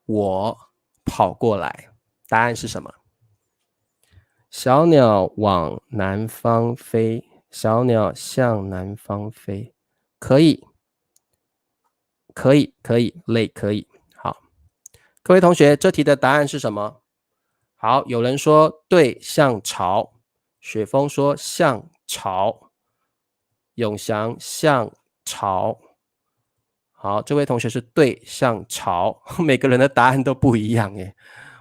我跑过来，答案是什么？小鸟往南方飞，小鸟向南方飞，可以，累可以。好，各位同学，这题的答案是什么？好，有人说对向朝，雪峰说向朝，永祥向朝。好，这位同学是对向朝，每个人的答案都不一样耶。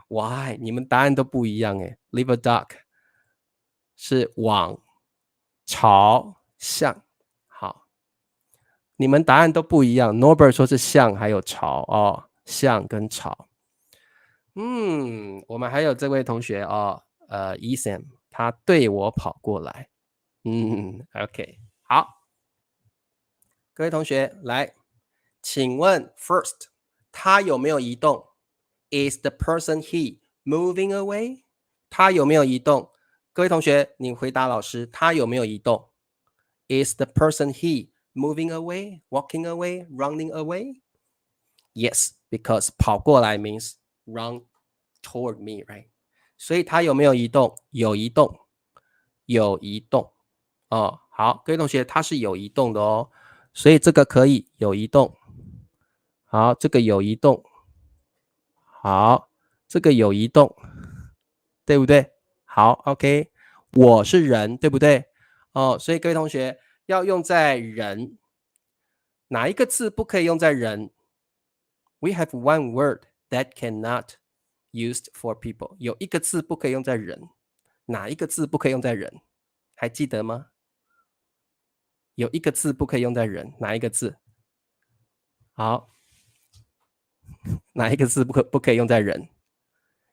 Why？ 你们答案都不一样耶。Leave a duck 是往朝向。好，你们答案都不一样。Norbert 说是向还有朝哦，向跟朝。我们还有这位同学哦，Ethan 他对我跑过来。OK， 好，各位同学来，请问 first 他有没有移动 ？Is the person he moving away？ 他有没有移动？各位同学，你回答老师，他有没有移动 ？Is the person he moving away, walking away, running away? Yes, because 跑过来 means run toward me, right? 所以他有没有移动？有移动，有移动。哦，好，各位同学，它是有移动的哦，所以这个可以有移动。好，这个有移动。好，这个有移动，对不对？好 ，OK， 我是人，对不对？哦，所以各位同学要用在人，哪一个字不可以用在人 ？We have one word that cannot used for people。有一个字不可以用在人，哪一个字不可以用在人？还记得吗？有一个字不可以用在人，哪一个字？好，哪一个字不可以用在人？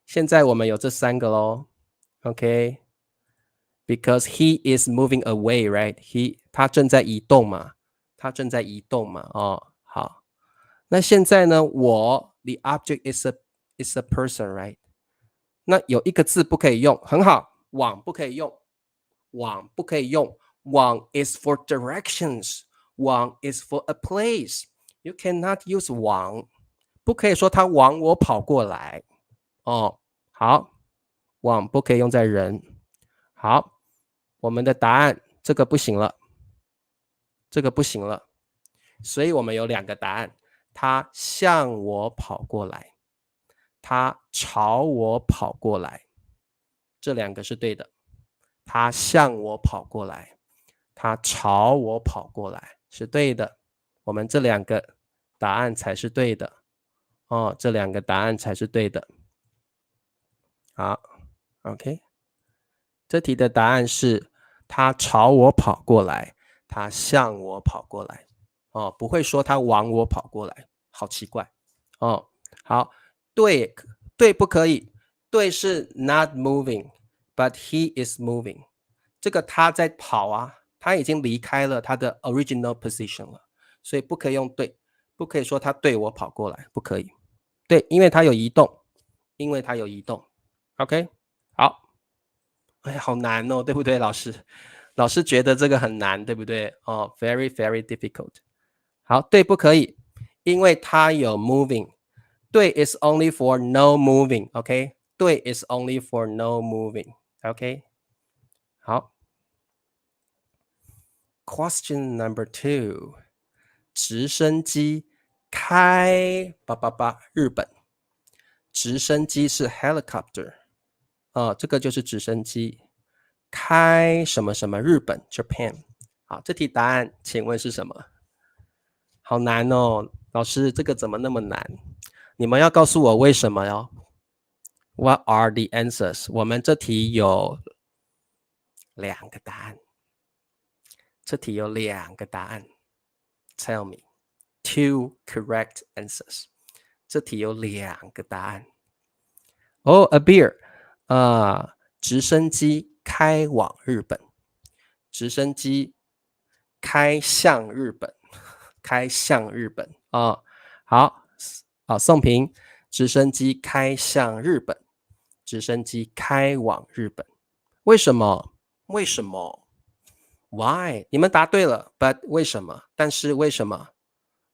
现在我们有这三个咯 OK， because he is moving away, right? 他正在移动嘛，哦，好。那现在呢，the object is a person, right? 那有一个字不可以用，很好，往不可以用，往 is for directions， 往 is for a place. You cannot use 往，不可以说他往我跑过来。哦，好，往不可以用在人。好，我们的答案这个不行了，所以我们有两个答案，他向我跑过来，他朝我跑过来，这两个是对的。他向我跑过来，他朝我跑过来，是对的。我们这两个答案才是对的。哦，这两个答案才是对的。好 ，OK。这题的答案是他朝我跑过来，他向我跑过来。哦，不会说他往我跑过来，好奇怪。哦，好，对不可以，对是 not moving。But he is moving， 这个他在跑啊，他已经离开了他的 original position 了，所以不可以用对，不可以说他对我跑过来，不可以。对，因为他有移动，OK， 好，哎，好难哦，对不对，老师？老师觉得这个很难，对不对？哦，very very difficult。好，对，不可以，因为它有 moving。对 is only for no moving, OK？ 对 is only for no moving, OK？ 好 ，Question number 2， 直升机开日本，直升机是 helicopter， 这个就是直升机，开什么什么日本 Japan。好，这题答案请问是什么？好难哦，老师，这个怎么那么难？你们要告诉我为什么哟 ？What are the answers？ 我们这题有2个答案，这题有2个答案。Tell me 2 correct answers。这题有2个答案。Oh, a beer， 直升机开往日本，直升机开向日本，开向日本好宋平，直升机开向日本，直升机开往日本，为什么？为什么 ？Why？ 你们答对了 ，but 为什么？但是为什么？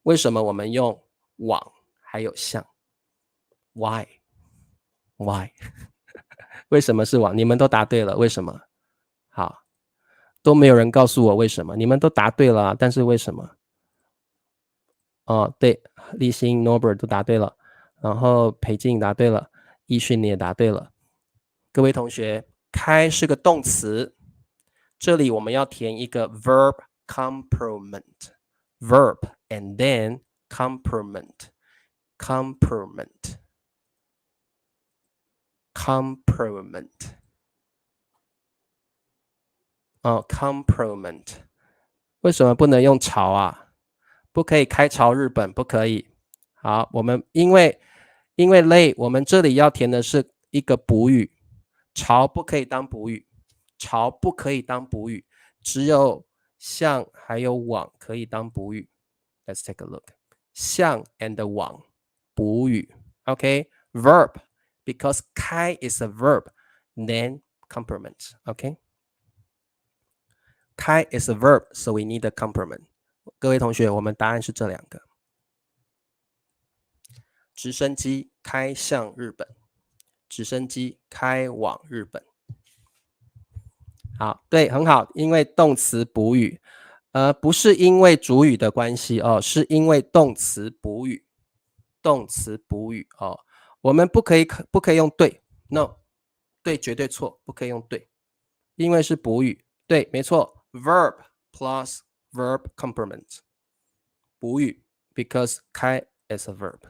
为什么我们用往还有向 ？Why？Why？ 为什么是往？你们都答对了，为什么？好，都没有人告诉我为什么，你们都答对了，但是为什么？对，立新 Norbert 都答对了，然后裴静答对了，易训你也答对了。各位同学，开是个动词，这里我们要填一个 verb complement verb and then complement complement 为什么不能用朝啊？不可以开朝日本，不可以。好，我们因为累，我们这里要填的是一个补语，朝不可以当补语，朝不可以当补语，只有向还有往可以当补语。Let's take a look. 向 and 往补语 OK verb because 开 is a verb then complement OK 开 is a verb so we need a complement 各位同学我们答案是这2个直升机开向日本直升机开往日本好对很好因为动词补语不是因为主语的关系是因为动词补语动词补语我们不可以用对 no 对绝对错不可以用对因为是补语对没错 verb plus verb complement 补语 because 开 is a verb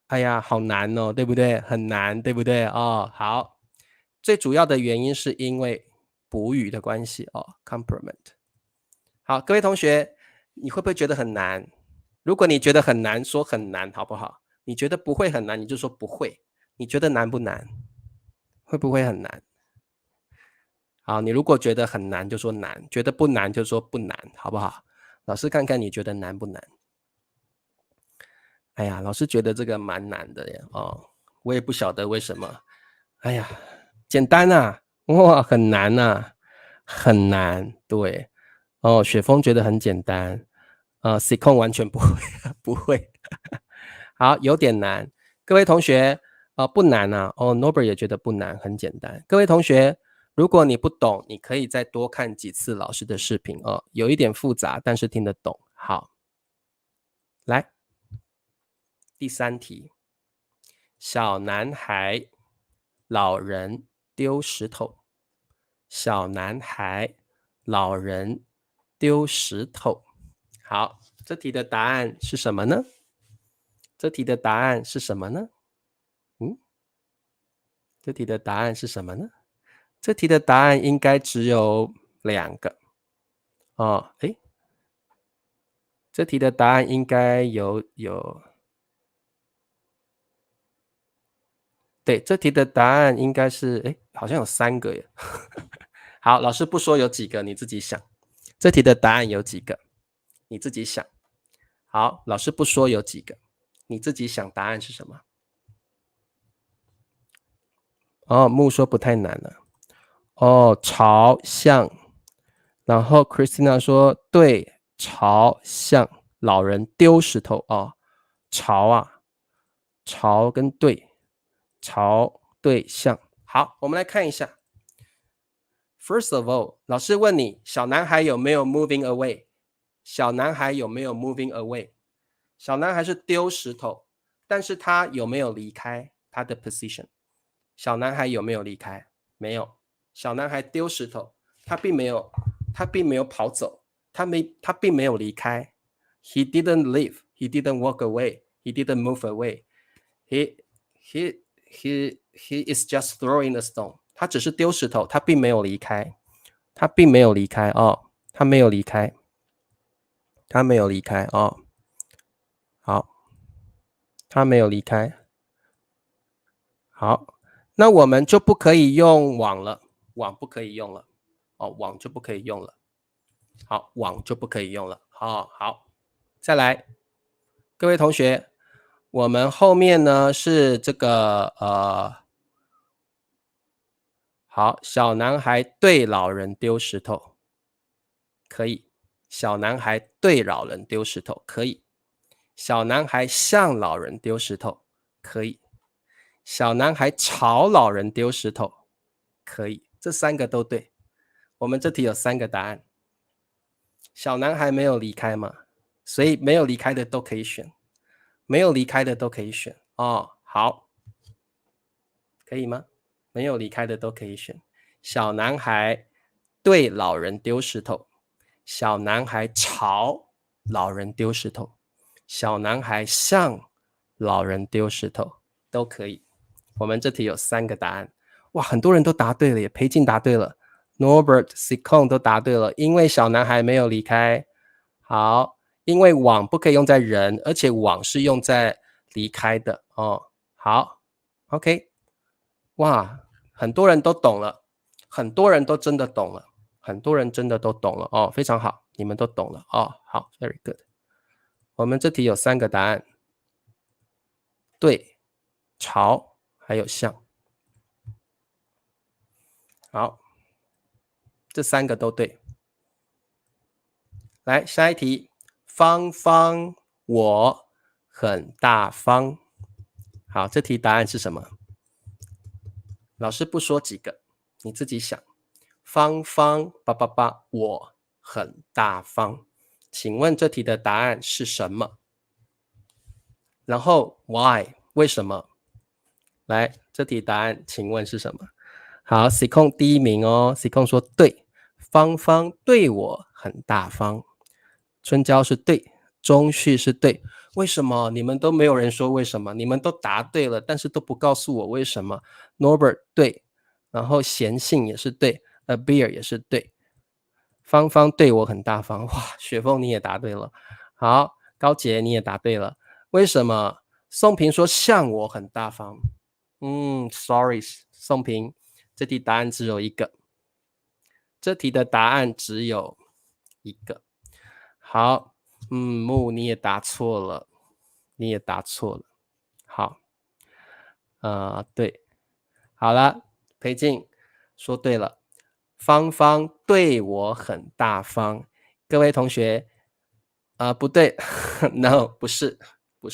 哎呀好难哦对不对很难对不对好最主要的原因是因为补语的关系complement 好各位同学你会不会觉得很难如果你觉得很难说很难好不好你觉得不会很难你就说不会你觉得难不难会不会很难好你如果觉得很难就说难觉得不难就说不难好不好老师看看你觉得难不难哎呀老师觉得这个蛮难的耶我也不晓得为什么哎呀简单啊哇很难啊很难对雪峰觉得很简单C 控完全不会不会好有点难各位同学不难啊Norbert 也觉得不难很简单各位同学如果你不懂你可以再多看几次老师的视频有一点复杂但是听得懂好来第3题小男孩老人丢石头小男孩老人丢石头好这题的答案是什么呢这题的答案是什么呢这题的答案是什么呢这题的答案应该只有2个这题的答案应该有对这题的答案应该是好像有3个耶好老师不说有几个你自己想这题的答案有几个你自己想好老师不说有几个你自己想答案是什么木说不太难了朝向然后 Christina 说对朝向老人丢石头哦，朝跟对，朝对向。好，我们来看一下。First of all， 老师问你，小男孩有没有 moving away？ 小男孩有没有 moving away？ 小男孩是丢石头，但是他有没有离开他的 position？ 小男孩有没有离开？没有。小男孩丢石头，他并没有跑走，他并没有离开。He didn't leave. He didn't walk away. He didn't move away. He is just throwing a stone. 他只是丢石头，他并没有离开。他并没有离开哦，他没有离开，他没有离开哦。好，他没有离开。好，那我们就不可以用网了，网不可以用了。哦，网就不可以用了。好，网就不可以用了。好，再来，各位同学，我们后面呢是这个好，小男孩对老人丢石头，可以。小男孩对老人丢石头，可以。小男孩向老人丢石头，可以。小男孩朝老人丢石头，可以。这三个都对。我们这题有三个答案。小男孩没有离开嘛，所以没有离开的都可以选，没有离开的都可以选哦。好，可以吗？没有离开的都可以选。小男孩对老人丢石头，小男孩朝老人丢石头，小男孩向老人丢石头，都可以。我们这题有三个答案。哇，很多人都答对了耶，裴静答对了， Norbert、Sikon 都答对了，因为小男孩没有离开。好，因为网不可以用在人，而且网是用在离开的哦。好 ，OK， 哇，很多人都懂了，很多人都真的懂了，很多人真的都懂了哦，非常好，你们都懂了哦。好 ，very good。我们这题有三个答案，对、朝还有向。好，这三个都对。来，下一题，芳芳，我很大方。好，这题答案是什么？老师不说几个，你自己想。芳芳，我很大方。请问这题的答案是什么？然后 why 为什么？来，这题答案请问是什么？好 ，Sikon 第一名哦 ，Sikon 说对，芳芳对我很大方。春娇是对，中旭是对。为什么你们都没有人说为什么？你们都答对了，但是都不告诉我为什么。Norbert 对，然后贤信也是对，Abir 也是对。芳芳对我很大方，哇，雪凤你也答对了。好，高杰你也答对了。为什么？宋平说像我很大方。sorry， 宋平，这题答案只有一个。这题的答案只有一个。好，木你也答错了，你也答错了。好，对，好了，裴静说对了，芳芳对我很大方。各位同学，不对，no， 不是，不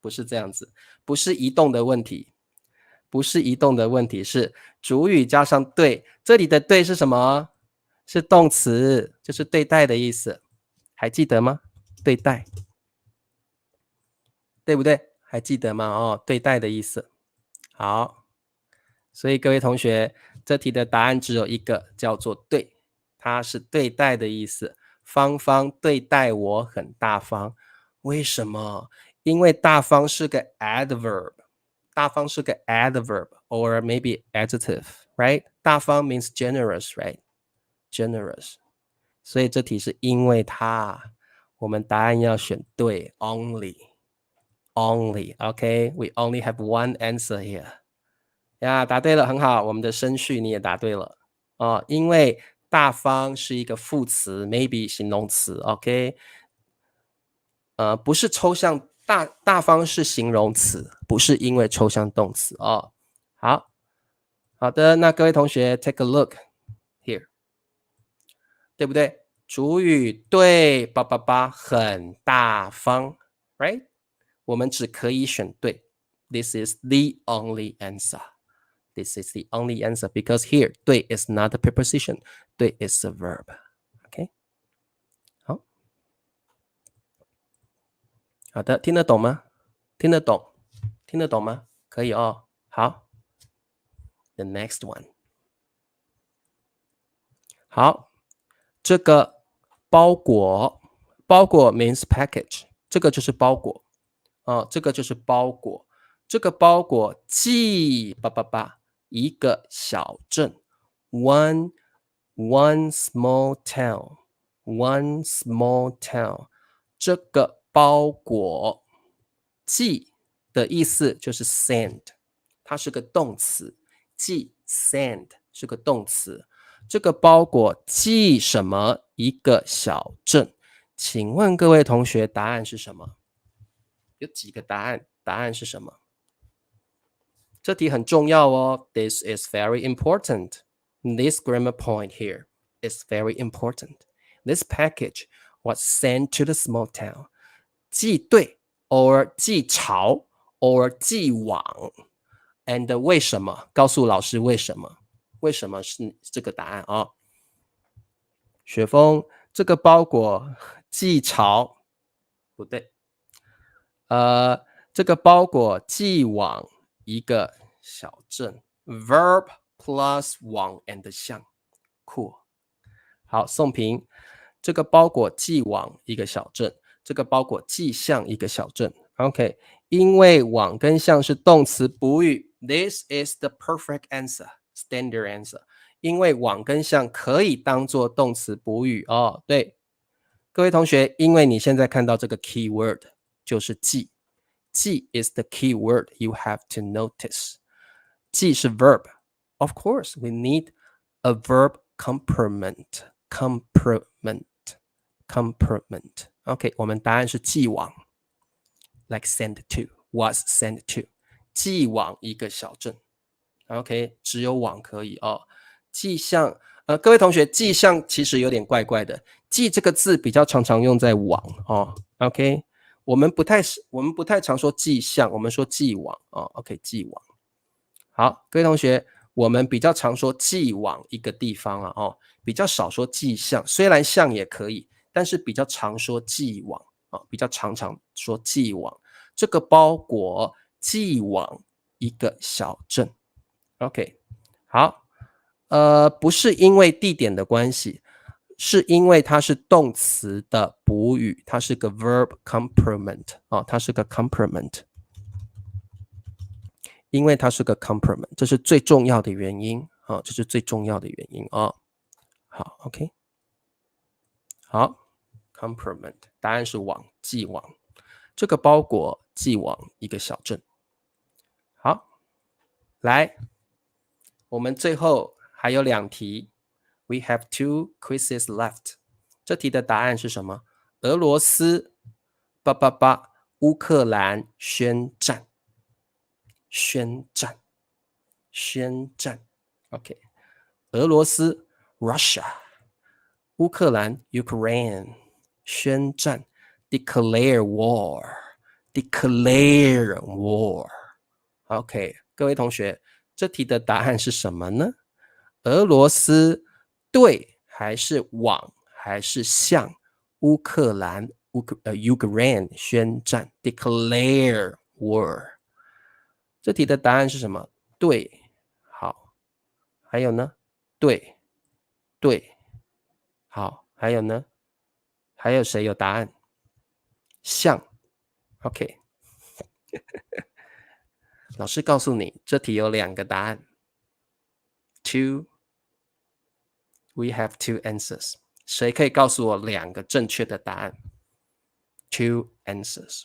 是这样子，不是移动的问题，不是移动的问题，是主语加上对。这里的对是什么？是动词，就是对待的意思，还记得吗？对待，对不对？还记得吗？哦，对待的意思。好，所以各位同学，这题的答案只有一个，叫做对，它是对待的意思。芳芳对待我很大方，为什么？因为大方是个 adverb， 大方是个 adverb or maybe adjective， right？ 大方 means generous， right？ generous， 所以这题是因为它，我们答案要选对 only， OK？We only have one answer here。呀，答对了，很好。我们的生序你也答对了哦，因为大方是一个副词 ，maybe 形容词 ，OK？ 不是抽象，大方是形容词，不是因为抽象动词哦。好的，那各位同学 take a look here， 对不对？主语对，很大方 ，right？ 我们只可以选对。This is the only answer. This is the only answer because here 对 is not a preposition. 对 is a verb. OK， 好，好的，听得懂吗？听得懂？听得懂吗？可以哦。好 ，the next one。好，这个包裹，包裹 means package， 这个就是包裹这个就是包裹，这个包裹寄一个小镇，one small town，one small town，这个包裹寄的意思就是 send， 它是个动词，寄 send 是个动词。这个包裹寄什么一个小镇？请问各位同学，答案是什么？有几个答案？答案是什么？这题很重要哦。This is very important. This grammar point here is very important. This package was sent to the small town. 寄对 or 寄朝 or 寄往 and 为什么？告诉老师为什么？为什么是这个答案啊？雪峰，这个包裹寄朝不对，这个包裹寄往一个小镇 ，verb plus 往 and 向，酷。好，宋平，这个包裹寄往一个小镇，这个包裹寄向一个小镇。OK， 因为往跟向是动词补语 ，this is the perfect answer, standard answer。因为往跟向可以当做动词补语哦。对，各位同学，因为你现在看到这个 key word 就是寄。寄 is the key word you have to notice. 寄是 verb. Of course, we need a verb complement. Complement. OK, 我们答案是寄往 like send to, was sent to. 寄往一个小镇 OK, 只有往可以哦。寄向各位同学，寄向其实有点怪怪的。寄这个字比较常常用在往哦。OK，我们不太常说寄向，我们说寄往OK， 寄往。好，各位同学，我们比较常说寄往一个地方比较少说寄向。虽然向也可以，但是比较常说寄往比较常说寄往。这个包裹寄往一个小镇。OK， 好，不是因为地点的关系。是因为它是动词的补语，它是个 verb complement 它是个 complement， 因为它是个 complement， 这是最重要的原因这是最重要的原因好 ，OK， 好 ，complement， 答案是往，寄往，这个包裹寄往一个小镇。好，来，我们最后还有2题。We have 2 quizzes left. 这题的答案是什么？俄罗斯乌克兰宣战。OK， 俄罗斯 Russia， 乌克兰 Ukraine， 宣战 declare war。OK， 各位同学，这题的答案是什么呢？俄罗斯对还是往还是向乌克兰Ukraine 宣战 declare war？ 这题的答案是什么？对，好，还有呢？对，好，还有呢？还有谁有答案？向 ，OK。老师告诉你，这题有2个答案。We have 2 answers. 谁可以告诉我2个正确的答案 ？2 answers.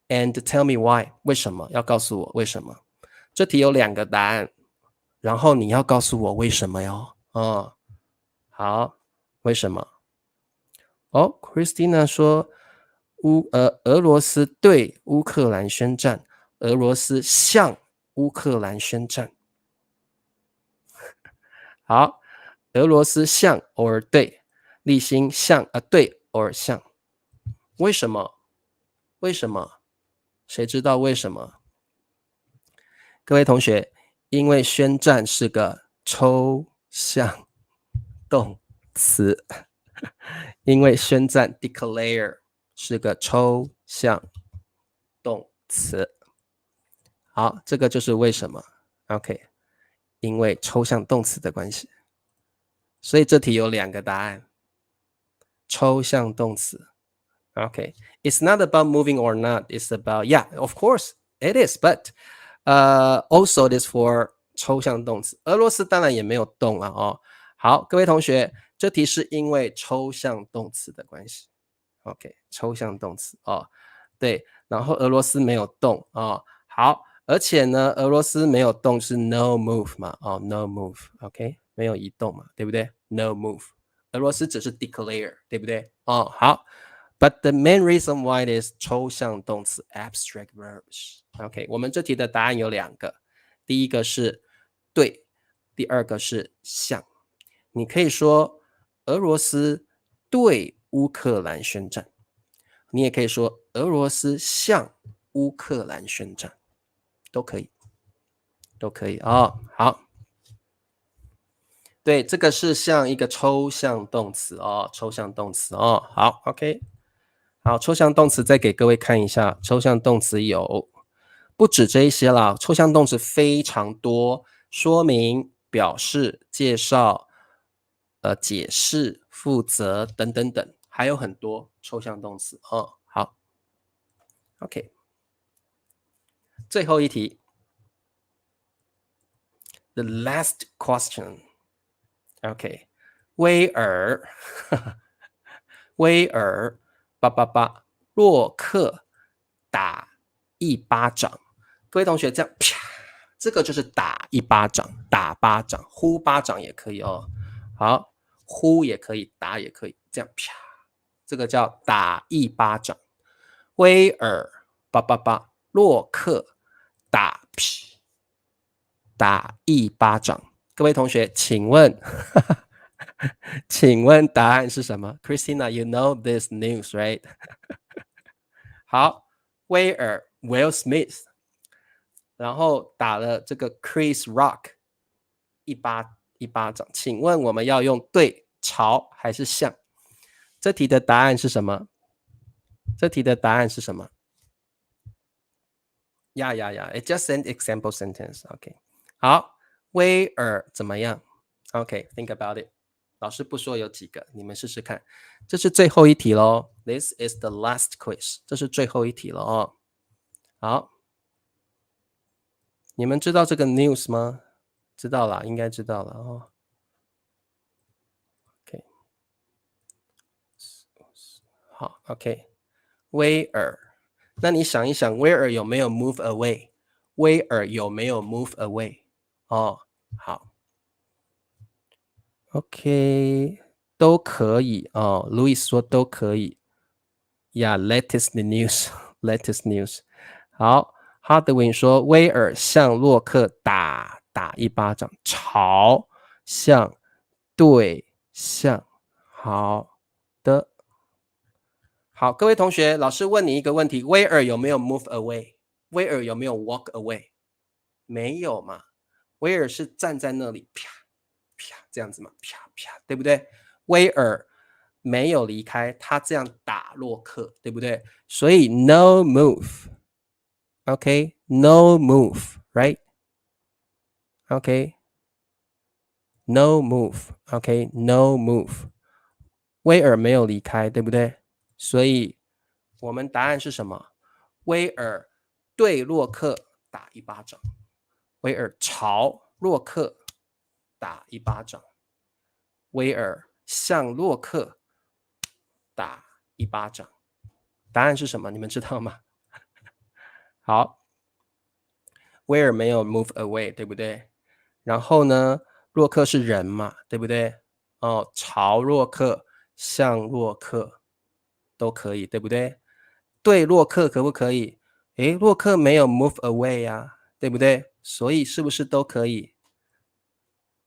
And tell me why. 为什么？要告诉我为什么？这题有2个答案，然后你要告诉我为什么哟。好，为什么？Christina 说，俄罗斯对乌克兰宣战，俄罗斯向乌克兰宣战。好，俄罗斯向 or 对，立心向对 or 向。为什么？为什么？谁知道为什么？各位同学，因为宣战是个抽象动词，因为宣战 declare 是个抽象动词。好，这个就是为什么。OK， 因为抽象动词的关系，所以这题有2个答案。抽象动词。Okay, it's not about moving or not. It's about, yeah, of course it is, but also it is for 抽象动词。俄罗斯当然也没有动了哦。好，各位同学，这题是因为抽象动词的关系。OK， 抽象动词哦，对，然后俄罗斯没有动哦。好，而且呢，俄罗斯没有动是 no move 嘛，哦 no move，OK， 没有移动嘛，对不对 ？No move， 俄罗斯只是 declare， 对不对？哦，好。But the main reason why it is 抽象动词 abstract verbs。OK， 我们这题的答案有2个，第一个是对，第二个是向。你可以说俄罗斯对乌克兰宣战，你也可以说俄罗斯向乌克兰宣战，都可以，都可以哦。好，对，这个是像一个抽象动词哦，抽象动词哦。好 ，OK。好，抽象动词再给各位看一下，抽象动词有不止这一些啦，抽象动词非常多，说明、表示、介绍、解释、负责等等等，还有很多抽象动词哦。好 ，OK， 最后一题 ，the last question，OK， 威尔，威尔。洛克打一巴掌，各位同学这样啪，这个就是打一巴掌，打巴掌，呼巴掌也可以哦。好，呼也可以，打也可以，这样啪，这个叫打一巴掌。威尔洛克打一巴掌，各位同学，请问请问答案是什么 ？Christina, you know this news, right? 好，威尔 Will Smith， 然后打了这个 Chris Rock 一巴掌。请问我们要用对、朝还是向？这题的答案是什么？这题的答案是什么？呀， it's just an example sentence. OK， 好，威尔怎么样 ？OK, think about it。老师不说有几个，你们试试看。这是最后一题咯 This is the last quiz。这是最后一题了哦。好，你们知道这个 news 吗？知道了，应该知道了哦。OK， 好 ，OK， 威尔。那你想一想，威尔有没有 move away？ 威尔有没有 move away？ 哦，好。OK， 都可以哦。Louis 说都可以。Yeah, latest news, latest news。好 ，Hardwin 说威尔向洛克打一巴掌，朝向对向。好的，好，各位同学，老师问你一个问题：威尔有没有 move away？ 威尔有没有 walk away？ 没有嘛？威尔是站在那里，啪。啪这样子嘛，啪啪，对不对？威尔没有离开，他这样打洛克，对不对？所以 no move，OK， no move，right？ OK， no move，OK， no move。威尔没有离开，对不对？所以我们答案是什么？威尔对洛克打一巴掌，威尔朝洛克打一巴掌。威尔向洛克打一巴掌，答案是什么？你们知道吗？好，威尔没有 move away， 对不对？然后呢，洛克是人嘛，对不对？哦，朝洛克、向洛克都可以，对不对？对洛克可不可以？诶，洛克没有 move away 啊，对不对？所以是不是都可以？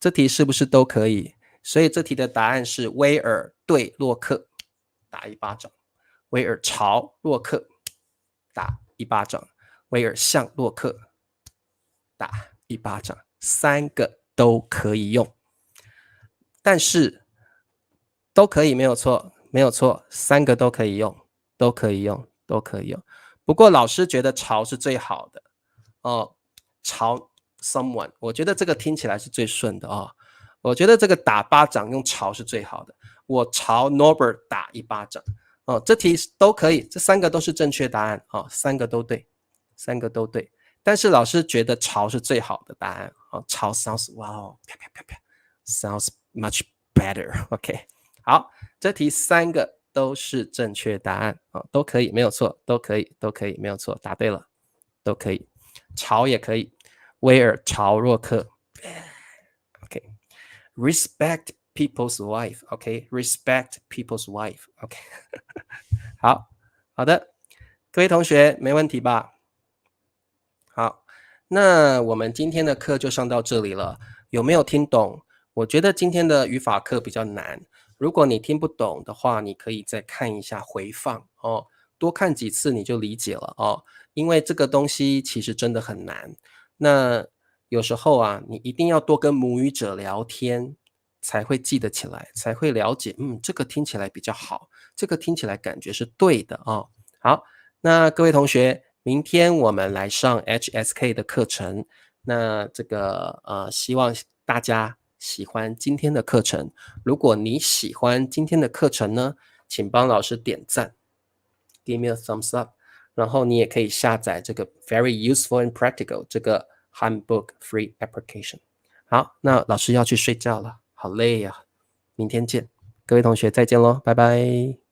这题是不是都可以？所以这题的答案是威尔对洛克打一巴掌，威尔朝洛克打一巴掌，威尔向洛克打一巴掌，三个都可以用，但是都可以没有错，没有错，三个都可以用，都可以用，都可以用。不过老师觉得朝是最好的哦，朝 someone， 我觉得这个听起来是最顺的哦。我觉得这个打巴掌用朝是最好的。我朝 Norbert 打一巴掌哦，这题都可以，这三个都是正确答案哦，三个都对，三个都对。但是老师觉得朝是最好的答案哦，朝 sounds wow， 啪啪啪啪 sounds much better。OK， 好，这题三个都是正确答案哦，都可以，没有错，都可以，都可以，没有错，答对了，都可以。朝也可以，威尔朝洛克。OK，respect people's wife. OK，respect people's wife. OK， 好，好的，各位同学没问题吧？好，那我们今天的课就上到这里了，有没有听懂？我觉得今天的语法课比较难，如果你听不懂的话，你可以再看一下回放哦，多看几次你就理解了哦，因为这个东西其实真的很难。那有时候啊，你一定要多跟母语者聊天，才会记得起来，才会了解，这个听起来比较好，这个听起来感觉是对的哦。好，那各位同学，明天我们来上 HSK 的课程。那这个希望大家喜欢今天的课程。如果你喜欢今天的课程呢，请帮老师点赞 ，give me a thumbs up。然后你也可以下载这个 Very Useful and Practical 这个 Handbook Free Application。好，那老师要去睡觉了，好累呀，明天见，各位同学再见喽，拜拜。